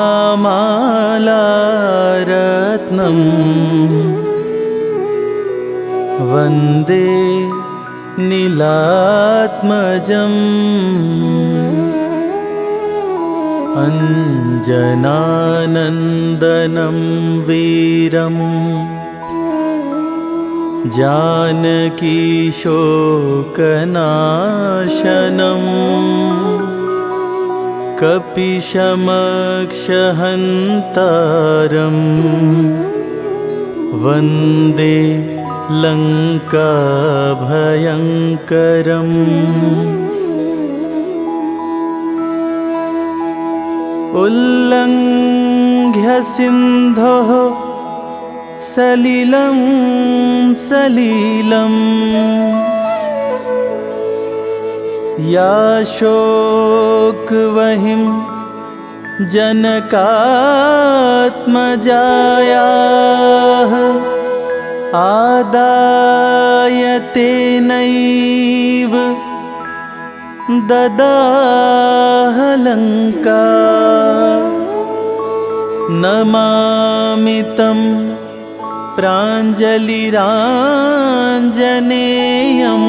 वन्दे नीलात्मजम् अञ्जनानन्दनं वीरम् जानकीशोकनाशनं कपिशमक्षहन्तारं वन्दे लङ्काभयङ्करम् उल्लङ्घ्य सिन्धोः सलिलं सलिलं या शोकवहिं जनकात्मजायाः आदाय तेनैव ददाह लङ्का नमामि तं प्राञ्जलिराञ्जनेयम्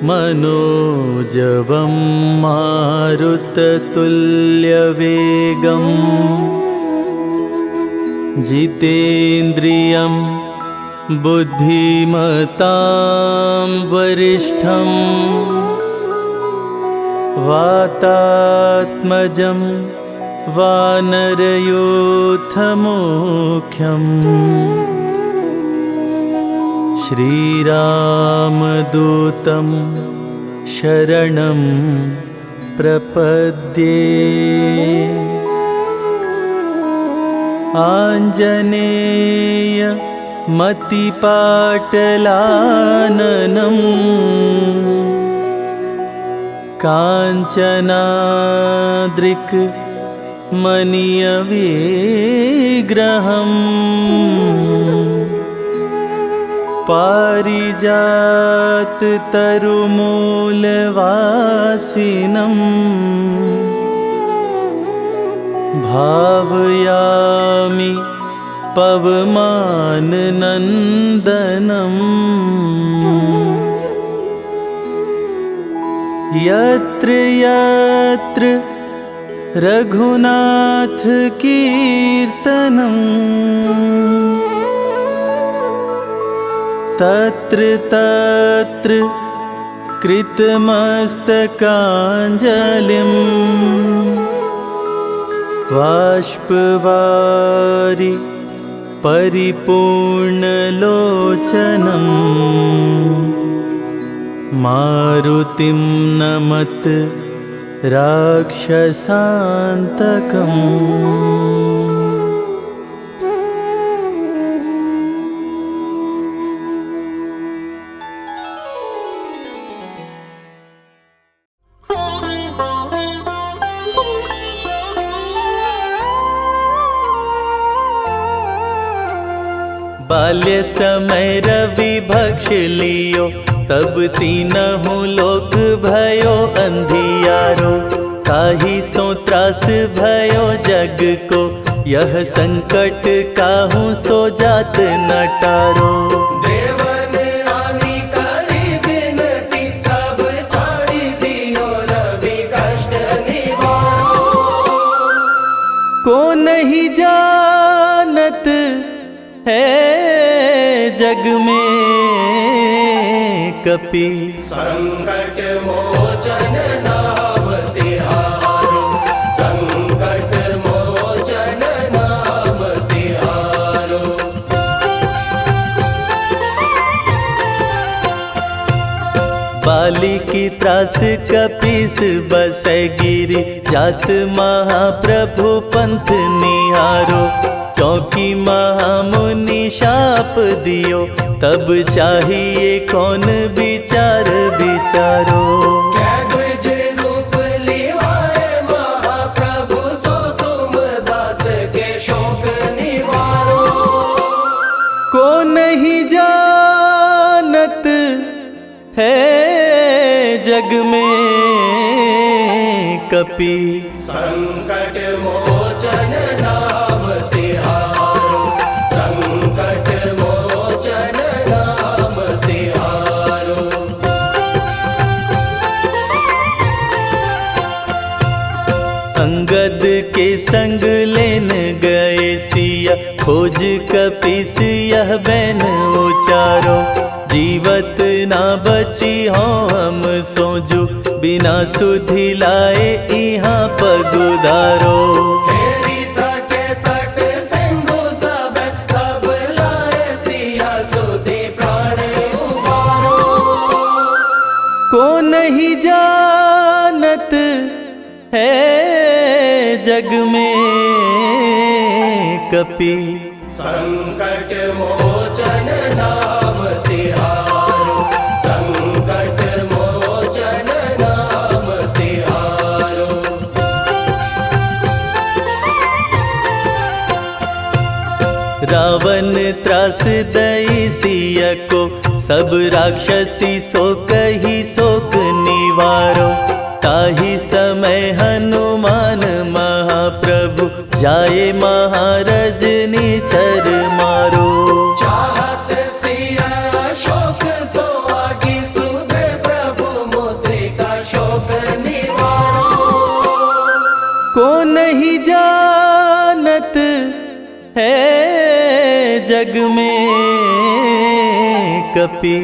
मनोजवं मारुततुल्यवेगं जितेन्द्रियं बुद्धिमतां वरिष्ठं वातात्मजं वानरयूथमुख्यं श्रीरामदूतं शरणं प्रपद्ये आञ्जनेय मतिपाटलाननं काञ्चनाद्रिक् मनीयविग्रहम् पारिजाततरुमूलवासिनं भावयामि पवमाननन्दनम् यत्र यत्र रघुनाथकीर्तनं तत्र तत्र कृतमस्तकाञ्जलिं बाष्पवारि परिपूर्णलोचनं मारुतिं नमत राक्षसान्तकम्। बाल्य समय रवि भक्ष लियो, तब तीनहु लोक भयो अंधियारो। ताहि सो त्रास भयो जग को, यह संकट काहू सो जात न टारो। देवन रानी करी विनती, तब छाड़ी दियो रवि कष्ट निवारो। को नहीं जानत है जग में कपि, संकट मोचन नाम तिहारो। संकट मोचन नाम तिहारो। बाली की त्रास कपीस बसै गिरि, जात महाप्रभु पंथ निहारो। चौकी महामुनि शाप दियो, तब चाहिए कौन विचार विचारो। कै द्विज रूप लिवाए महाप्रभु, सो तुम दास के शोक निवारो। को नहीं जानत है जग में कपि, संकट मोचन नाम तिहारो। संकट मोचन नाम तिहारो। अंगद के संग लेन गए सिया, खोज कपीस यह बैन उचारो। जीवत ना बची हो हम सोजू, बिना सुधि लाए इहाँ पगुधारो। हेरी तके तट सिंधु सब, तब लाए सिया सुधि प्राण उबारो। को नहीं जानत है जग में कपि, संकट मोचन नाम तिहारो। संकट मोचन नाम तिहारो। रावण त्रास दई सिया को, सब राक्षसी सो कही शोक निवारो। ताहि समय हनुमान महाप्रभु, जाए महाराज निचर मारो। चाहत सिया शोक सो आगी, सुधे प्रभु मुद्रिका शोक निवारो। को नहीं जानत है जग में कपि,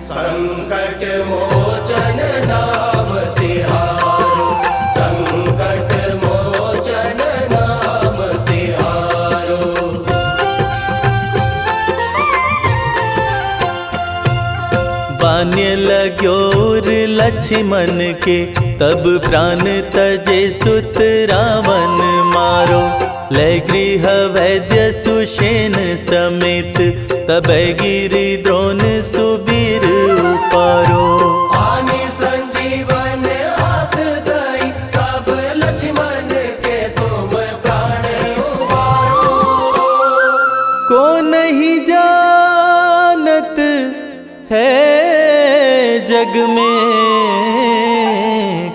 संकट मोचन नाम तिहारो। संकट मोचन नाम तिहारो। बान्य लाग्योर लक्ष्मण के, तब प्राण तजे सुत रावण मारो। लय गृह वैद्य सुषेण समेत, तब गिरि द्रोण सुबीर उपारो। आनि संजीवन हाथ दई, तब लक्ष्मण के तुम प्राण उबारो। को नहीं जानत है जग में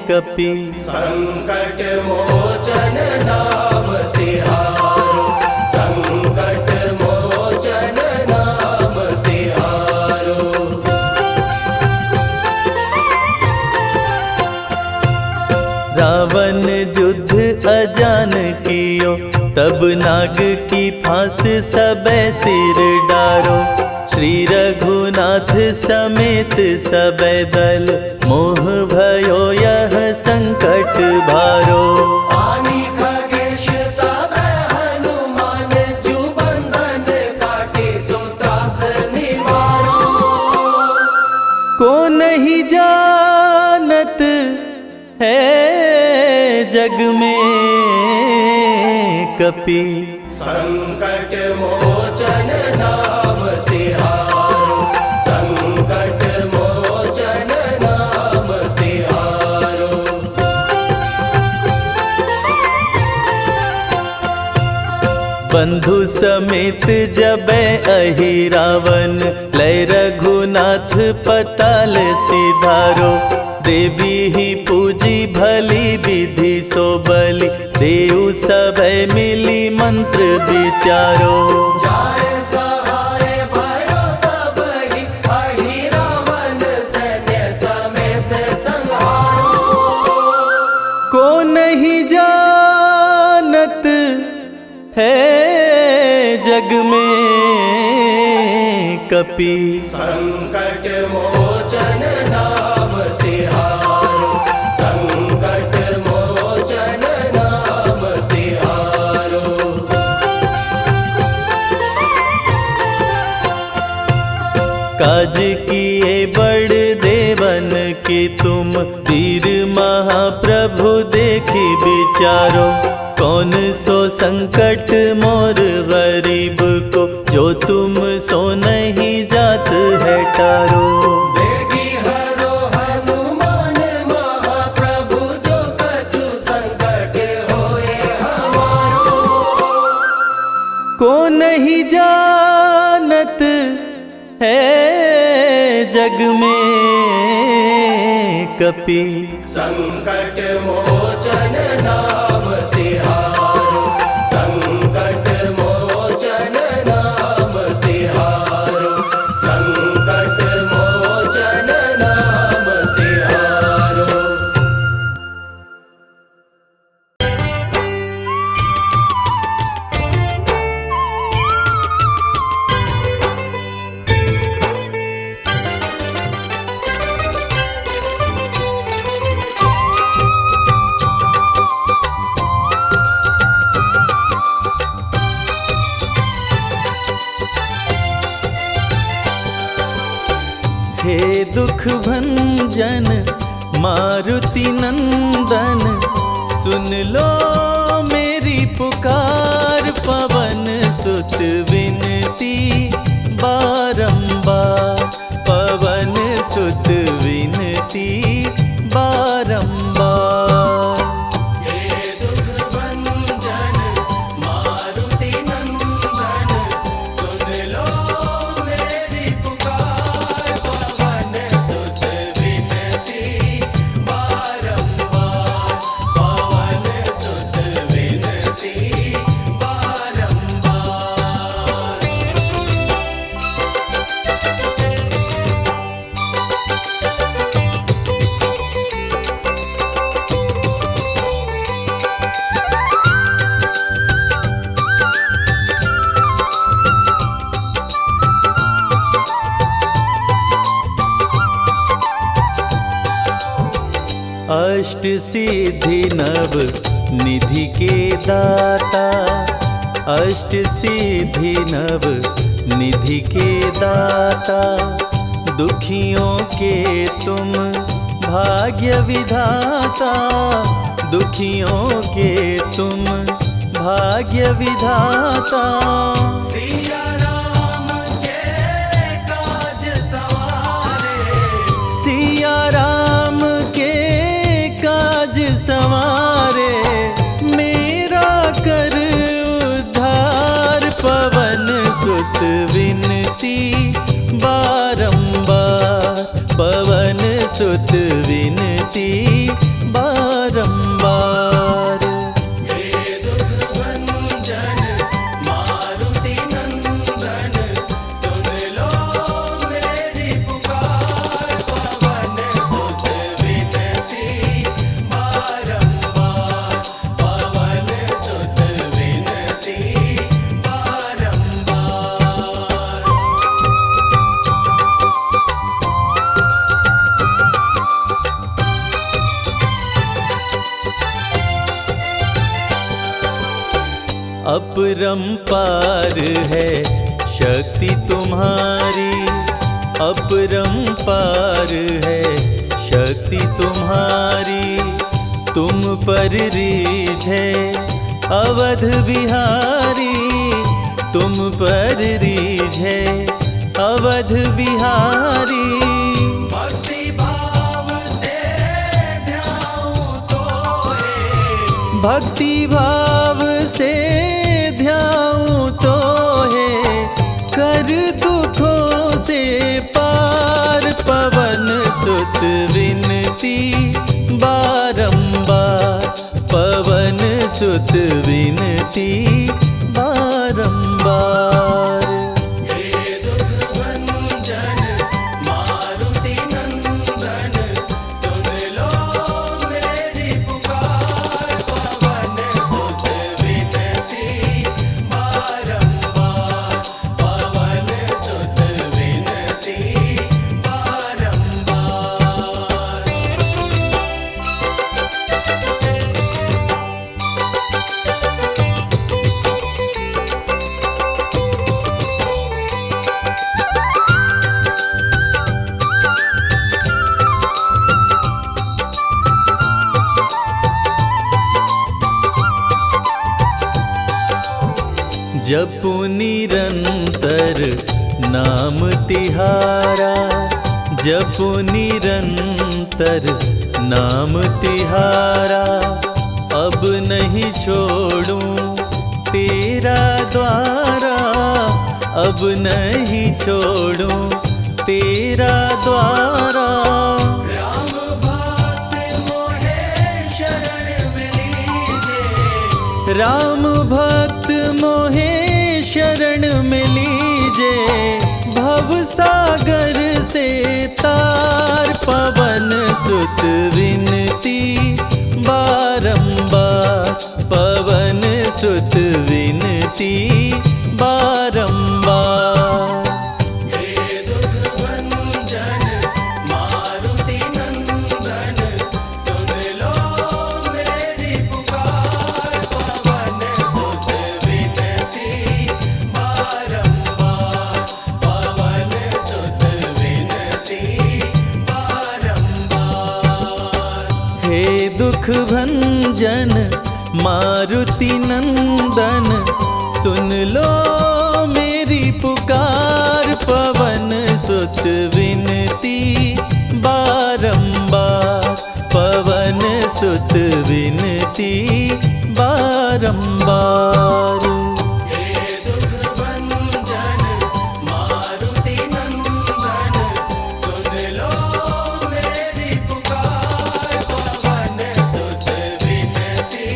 कपि, संकट मोचन नाम तिहारो। संकट मोचन नाम तिहारो। रावण युद्ध अजान कियो, तब नाग की फांस सबे सिर डारो। श्री रघुनाथ समेत सबे दल, मोह भयो यह संकट भारो। आनि खगेश तब हनुमान, जु बंधन काटी सो त्रास निवारो। को नहीं जानत है जग में कपि। संकट मोचन नाम तिहारो, संकट मोचन नाम तिहारो। बंधु समेत जबै अहि रावण, लय रघुनाथ पताल सिधारो। देवी ही पूजी भली विधि सो बलि, देव सभै मिली मंत्र विचारो। जाय सहाय भयो तबहि, अहि रावण सैन्य समेत संहारो। को नहीं जानत है जग में कपि। संकट मोचन नाम तिहारो, संकट मोचन नाम तिहारो। काज किए बड़ देवन के तुम, वीर महाप्रभु देखी विचारो। कौन सो संकट मोर गरीब को, जो तुम सो नहीं जात है टारो। देगी हरो हनुमान महाप्रभु, जो कछु संकट होए हमारो। को नहीं जानत है जग में कपि। संकट मोचन नाम तिहारो, संकट मोचन नाम तिहारो, संकट मोचन नाम तिहारो। हे दुख भंजन मारुति नंदन, सुन लो मेरी पुकार। पवन सुत विनती बारंबार, पवन सुत विनती बारंबार। हे दुख भंजन मारुति नंदन, सुन लो मेरी पुकार। पवन सुत विनती बारंबार, पवन सुत विनती बारंबार। अष्ट सिद्धि नव निधि के दाता, अष्ट सिद्धि नव निधि के दाता। दुखियों के तुम भाग्य विधाता, दुखियों के तुम भाग्य विधाता। सिया राम के काज सवारे, सिया राम के काज संवारे, मेरा कर उद्धार। पवन सुत विनती बारंबार, पवन सुत विनती बारंबार। हे दुख भंजन मारुति नंदन, सुन लो मेरी पुकार। पवन सुत विनती बारंबार, पवन सुत विनती बारंबार। अपरंपार है शक्ति तुम्हारी, अपरंपार है शक्ति तुम्हारी, तुम पर रीझे अवध बिहारी, तुम पर रीझे अवध बिहारी। भक्ति भाव से ध्याऊं तोहे, भक्ति भाव से ध्याऊं तोहे, कर दुखों से पार। पवन सुत विनती बारंबार, पवन सुत विनती बारंबार। हे दुख भंजन मारुति नंदन, सुन लो मेरी पुकार। पवन सुत विनती बारंबार, पवन सुत विनती बारंबार। जपु निरंतर नाम तिहारा, जपु निरंतर नाम तिहारा। अब नहीं छोड़ूं तेरा द्वारा, अब नहीं छोड़ूं तेरा द्वारा। राम भक्त मोहे शरण में लीजे, राम भक्त मोहे शरण में लीजे, भव सागर से तार। पवन सुत विनती बारंबार, पवन सुत विनती बारंबार। हे दुख भंजन मारुति नंदन, सुन लो मेरी पुकार। पवन सुत विनती बारंबार, पवन सुत विनती बारंबार। हे दुख भंजन मारुति नंदन, सुन लो मेरी पुकार। पवन सुत विनती बारंबार, पवन सुत विनती बारंबार। हे दुख भंजन मारुति नंदन, सुन लो मेरी पुकार। पवन सुत विनती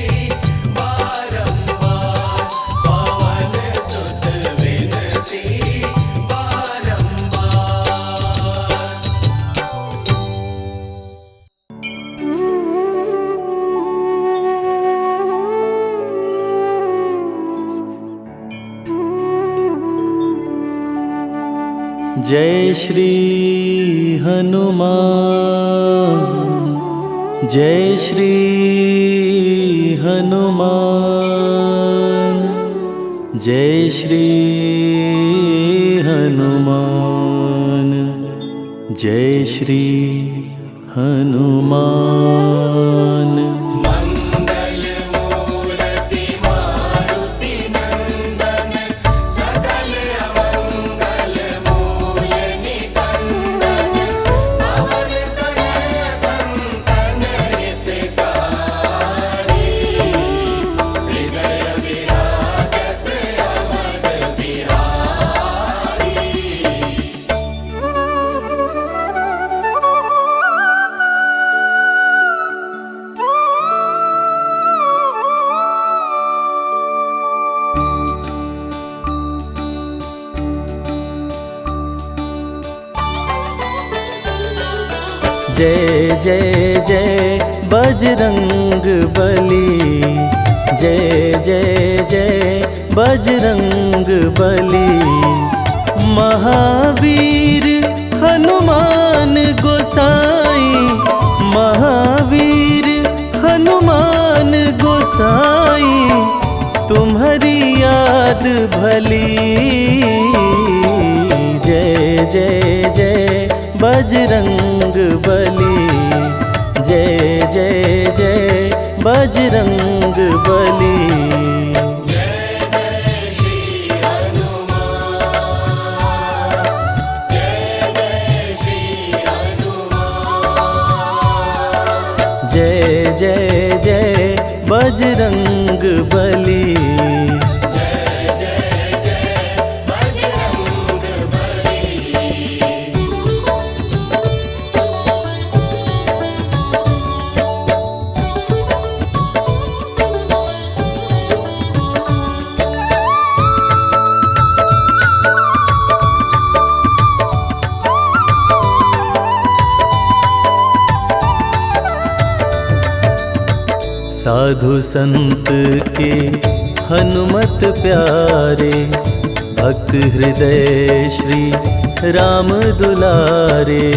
बारंबार, पवन सुत विनती बारंबार। जय श्री हनुमान, जय श्री हनुमान, जय श्री हनुमान, जय श्री हनुमान। मंगल मूर्ति मारुति नंदन, सकल अमंगल मूल निकंदन। पवन तनय संतन हितकारी, हृदय विराजत अवध बिहारी। जय जय जय बजरंग बली, जय जय जय बजरंग बली। महावीर हनुमान गोसाई, महावीर हनुमान गोसाई। तुम्हारी याद भली, जय जय जय बजरंग बली। जय जय जय बजरंग बली। जय जय श्री हनुमान, जय जय श्री हनुमान, जय जय जय बजरंग बली। जय जय जय बजरंग बली। साधु संत के हनुमत प्यारे, भक्त हृदय श्री राम दुलारे।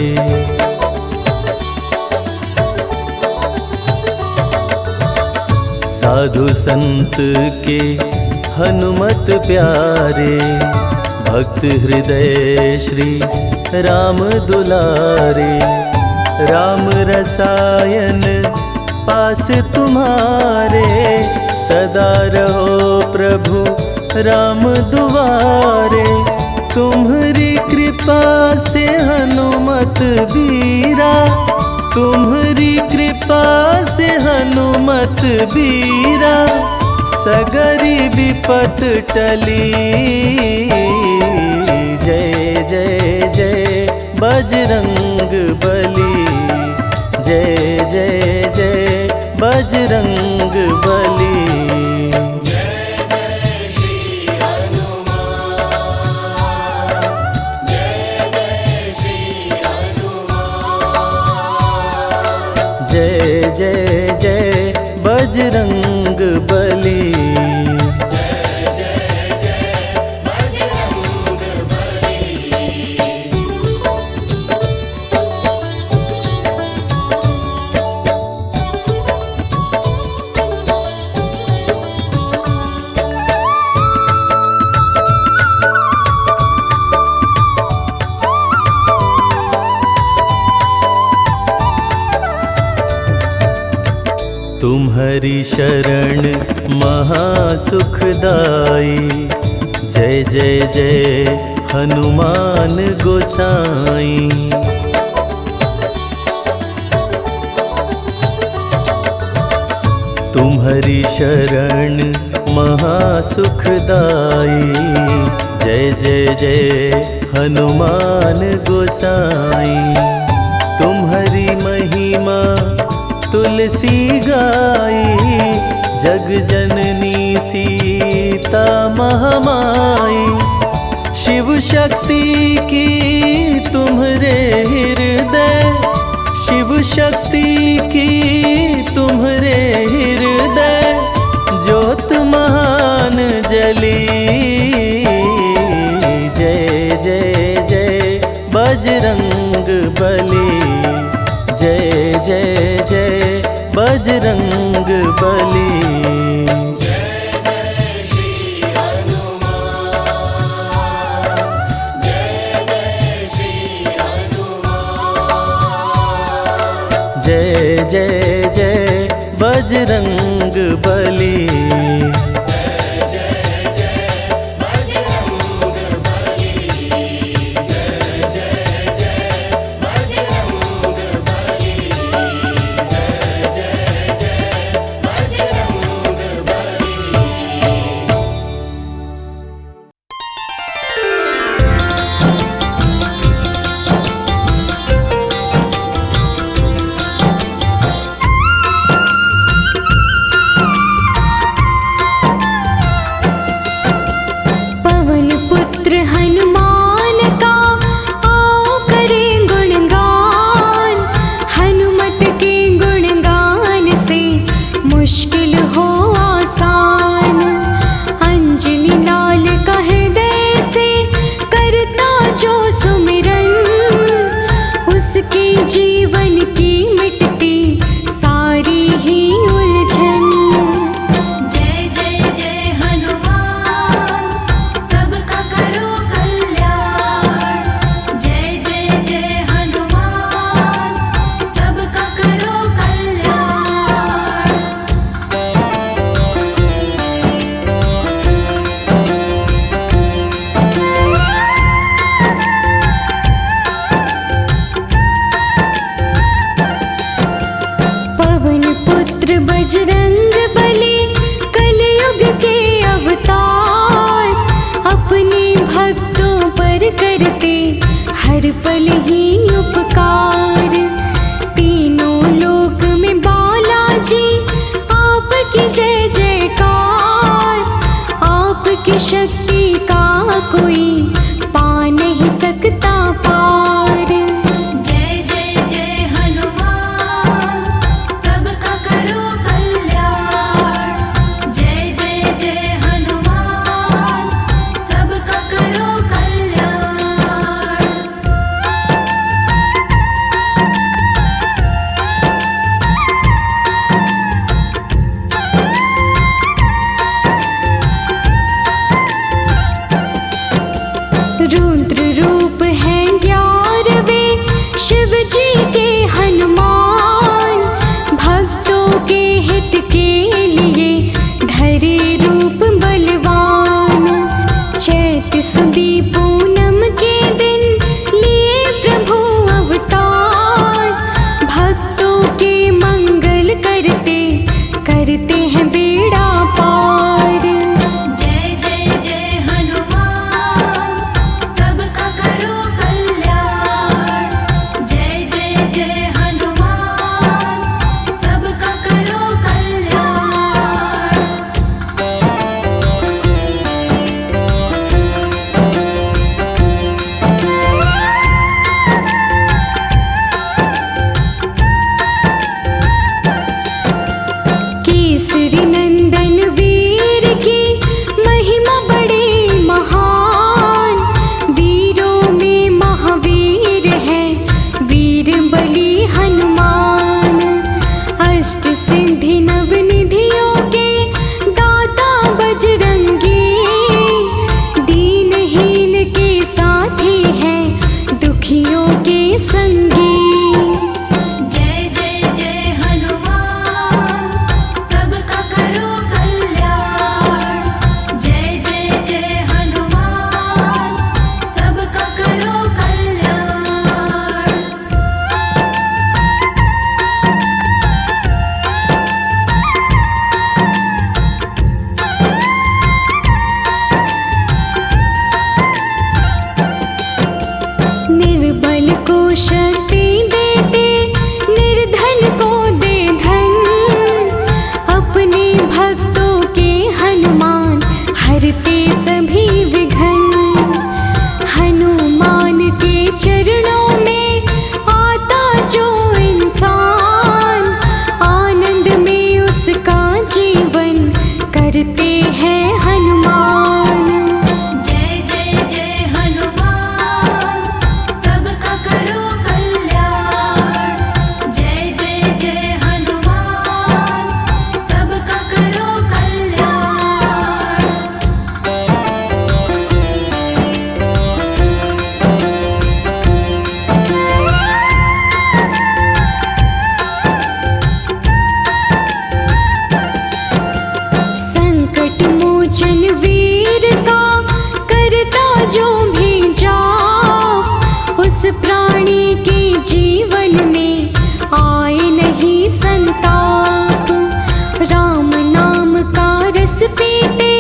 साधु संत के हनुमत प्यारे, भक्त हृदय श्री राम दुलारे। राम रसायन पास तुम्हारे, सदा रहो प्रभु राम दुआरे। तुम्हारी कृपा से हनुमत बीरा, तुम्हारी कृपा से हनुमत बीरा। सगरी विपत टली। जय जय जय बजरंग बली। जय जय जय बजरंग बली। जय जय श्री हनुमान, जय जय श्री हनुमान, जय जय जय बजरंग बली। जय जय जय बजरंग बली। तुम्हारी शरण महासुखदाई। जय जय जय हनुमान गोसाई। तुम्हारी शरण महासुखदाई। जय जय जय हनुमान गोसाई। तुम्हारी महिमा तुलसी गाई। जग जननी सीता महामाई। शिव शक्ति की तुम्हारे हृदय, शिव शक्ति की तुम्हारे हृदय। ज्योत महान जली। जय जय जय बजरंग बली। जय जय जय बजरंग बली। जय जय श्री हनुमान, जय जय श्री हनुमान, जय जय जय बजरंग बली। जय जय जय बजरंग बली। जय जय जय बजरंग बली। जय जय जय बजरंग बली। बजरंग बली कलयुग के अवतार, अपने भक्तों पर करते हर पल ही उपकार। तीनों लोक में बालाजी आपकी जय जयकार, आपकी शक्ति का कोई पा नहीं सकता पार। जय जय जय हनुमान, सबका करो कल्याण। जय जय जय हनुमान, सबका करो कल्याण। रुद्र रूप है 11वें शिव जी के हनुमान, भक्तों के हित के लिए धरे रूप बलवान। चैत सुदी पूनम के दिन लिए प्रभु अवतार, भक्तों के मंगल करते करते हैं बेड़ा पार। जय जय जय हनुमान, सबका करो कल्याण। जय जय जय हनुमान, सबका करो कल्याण। केसरी नंदन वीर की महिमा बड़े महान, वीरों में महावीर है वीर बली हनुमान। अष्ट सिद्धि नवनिधियों के दाता बजरंगी, दीनहीन के साथी है दुखियों के संगी। जय जय जय हनुमान, सबका करो कल्याण। जय जय जय हनुमान, सबका करो कल्याण। निर्बल को शक्ति देते, निर्धन को दे धन, अपने भक्तों के हनुमान हरते सभी विघ्न। हनुमान के चरणों में आता जो इंसान, आनंद में उसका जीवन करते हैं हनुमान। जय जय जय हनुमान, सबका करो कल्याण। जय जय जय हनुमान, सबका करो कल्याण। संकट मोचन वीर का करता जो भी जाप, उस प्राणी के जीवन में आए नहीं संताप। राम नाम का रस पीते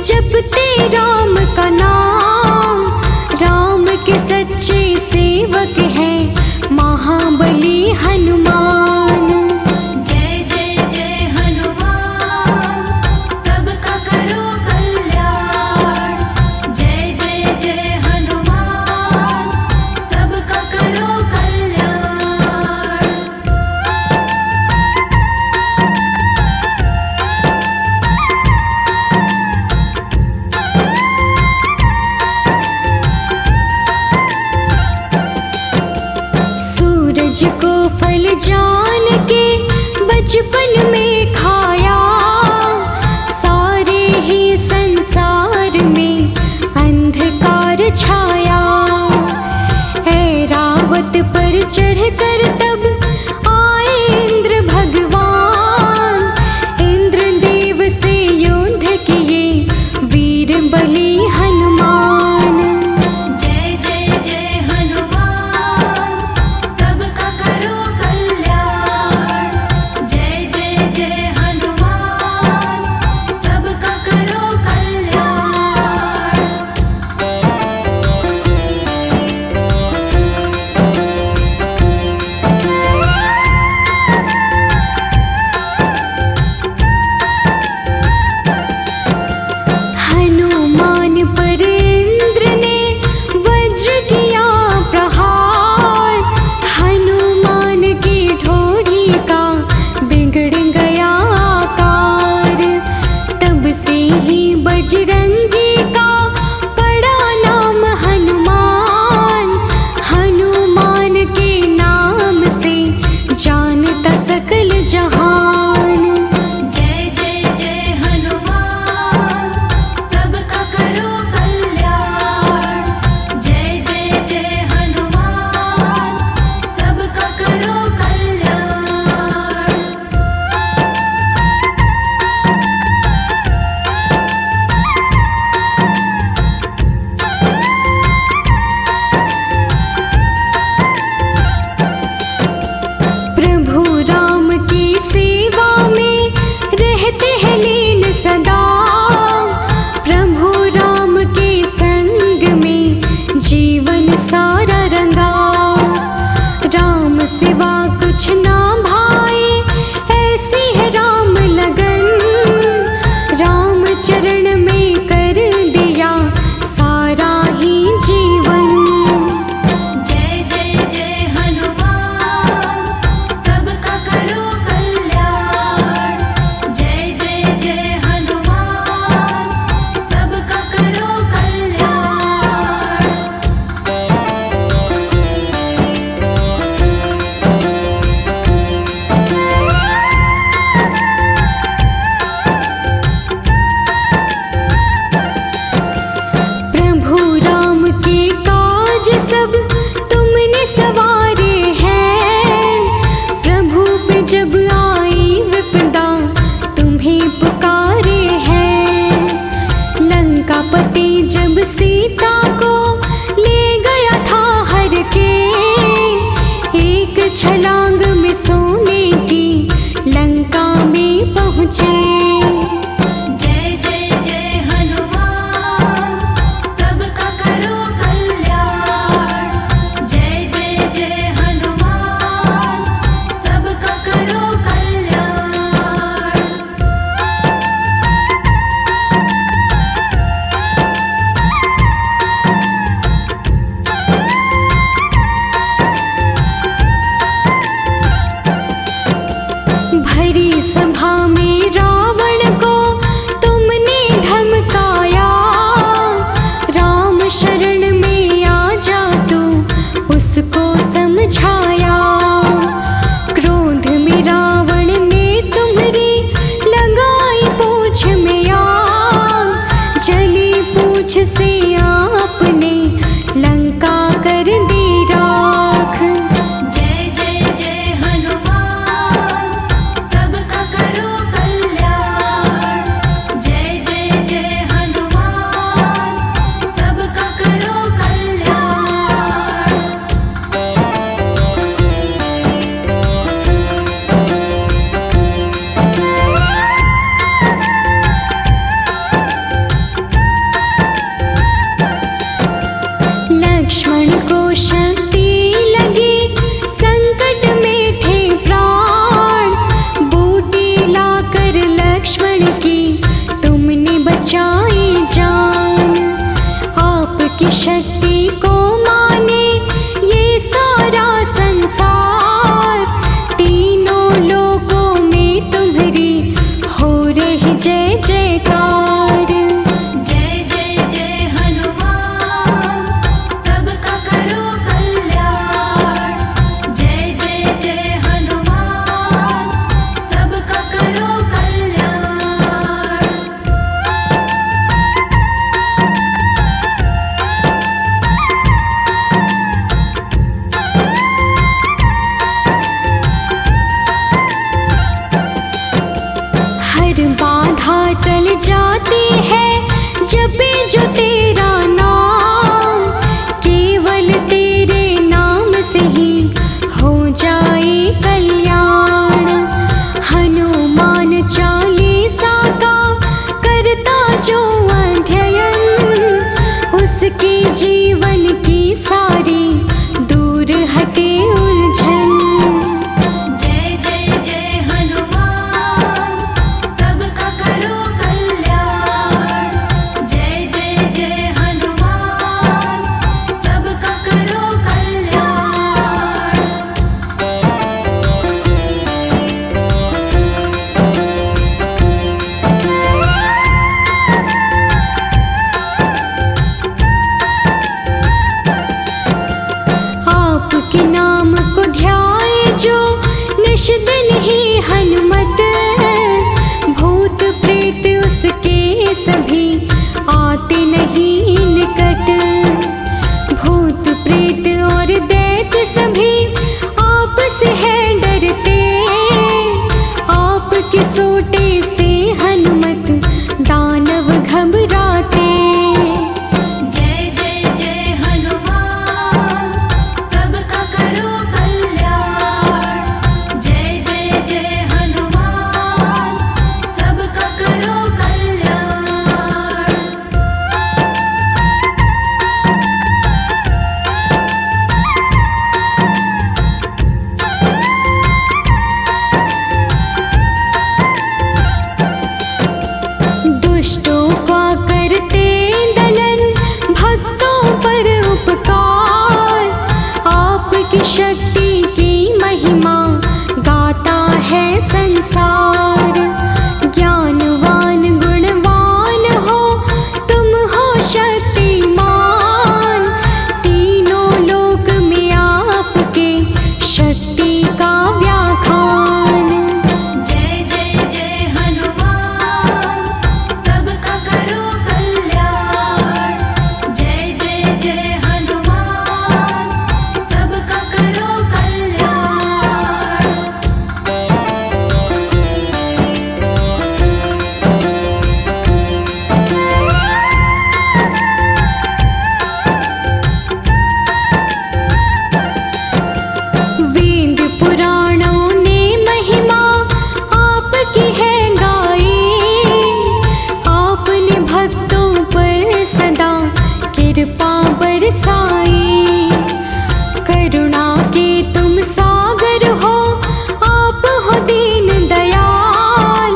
जपते राम का नाम, राम के सच्चे सेवक हैं महाबली हनुमान। जय जय जय हनुमान, सबका करो कल्याण। जय जय जय हनुमान, सबका करो कल्याण। सूरज को फल जान के बचपन में खाया, सारे ही संसार में अंधकार छाया। ऐरावत पर चढ़कर तब आए इंद्र भगवान, इंद्रदेव से युद्ध किए वीर बली हनुमान। जय जय जय हनुमान, सबका करो कल्याण। जय जय जय हनुमान, जो तेरा नाम, केवल तेरे नाम से ही हो जाए कल्याण। हनुमान चालीसा का करता जो अध्ययन, उसके जीवन की सारी दूर हटे उलझन। जय जय जय हनुमान, सबका करो कल्याण। जय जय जय हनुमान, सबका करो कल्याण। आपके नाम को ध्याए जो निश दिन ही हनुमत, भूत प्रेत उसके सभी आते नहीं निकट। भूत प्रेत और दैत्य सभी आपसे है डरते, आपके सोटे से हनुमत दानव घबराते। जय जय जय हनुमान, सबका करो कल्याण। जय जय जय हनुमान, सबका करो कल्याण। दुष्टों का करते दलन, भक्तों पर उपकार। आपकी शक्ति की महिमा गाता है संसार। ज्ञानवान गुणवान हो, तुम हो शक्तिमान। तीनों लोक में आपके शक्ति का व्याख्यान। जय जय जय हनुमान, सबका करो कल्याण। जय जय जय हनुमान, सबका करो कल्याण। वेद पुराणों ने महिमा आपकी है गाई। आपने भक्तों पर सदा कृपा बरसाई। करुणा के तुम सागर हो, आप हो दीन दयाल।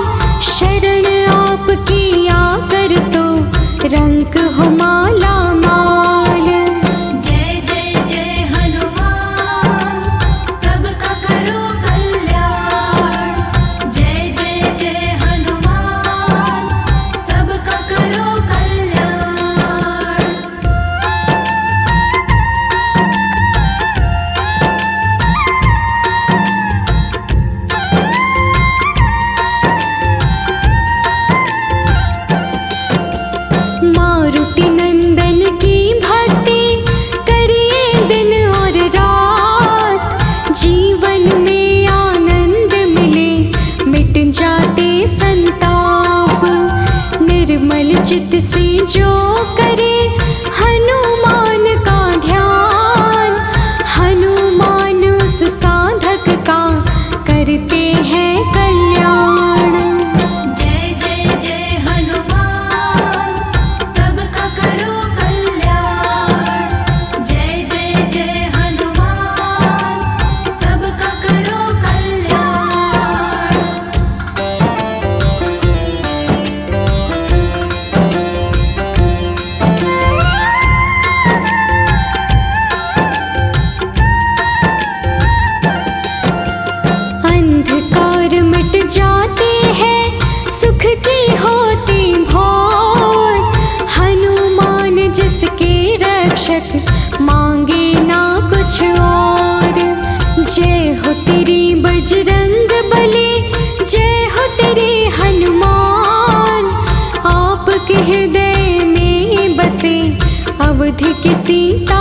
शरण आपकी आकर तो रंग हो माला माल। जय जय जय हनुमान, सबका करो कल्याण। जय जय जय हनुमान, सबका करो कल्याण। मारुति नंदन की भक्ति करिए दिन और रात। जीवन में आनंद मिले, मिट जाते संताप। निर्मल चित्त से जो करे हनुमान का ध्यान, हनुमान उस साधक का करते हैं कल्याण। जय जय जय हनुमान, सबका करो कल्याण। जय जय जय हनुमान, सबका करो कल्याण। अंधकार मिट जाते हैं, सुख की होती भोर। हनुमान जिसके रक्षक मांगे ना कुछ और। जय हो तेरी बजरंग बली, जय हो तेरे हनुमान। आपके हृदय में बसे अवधि की सीता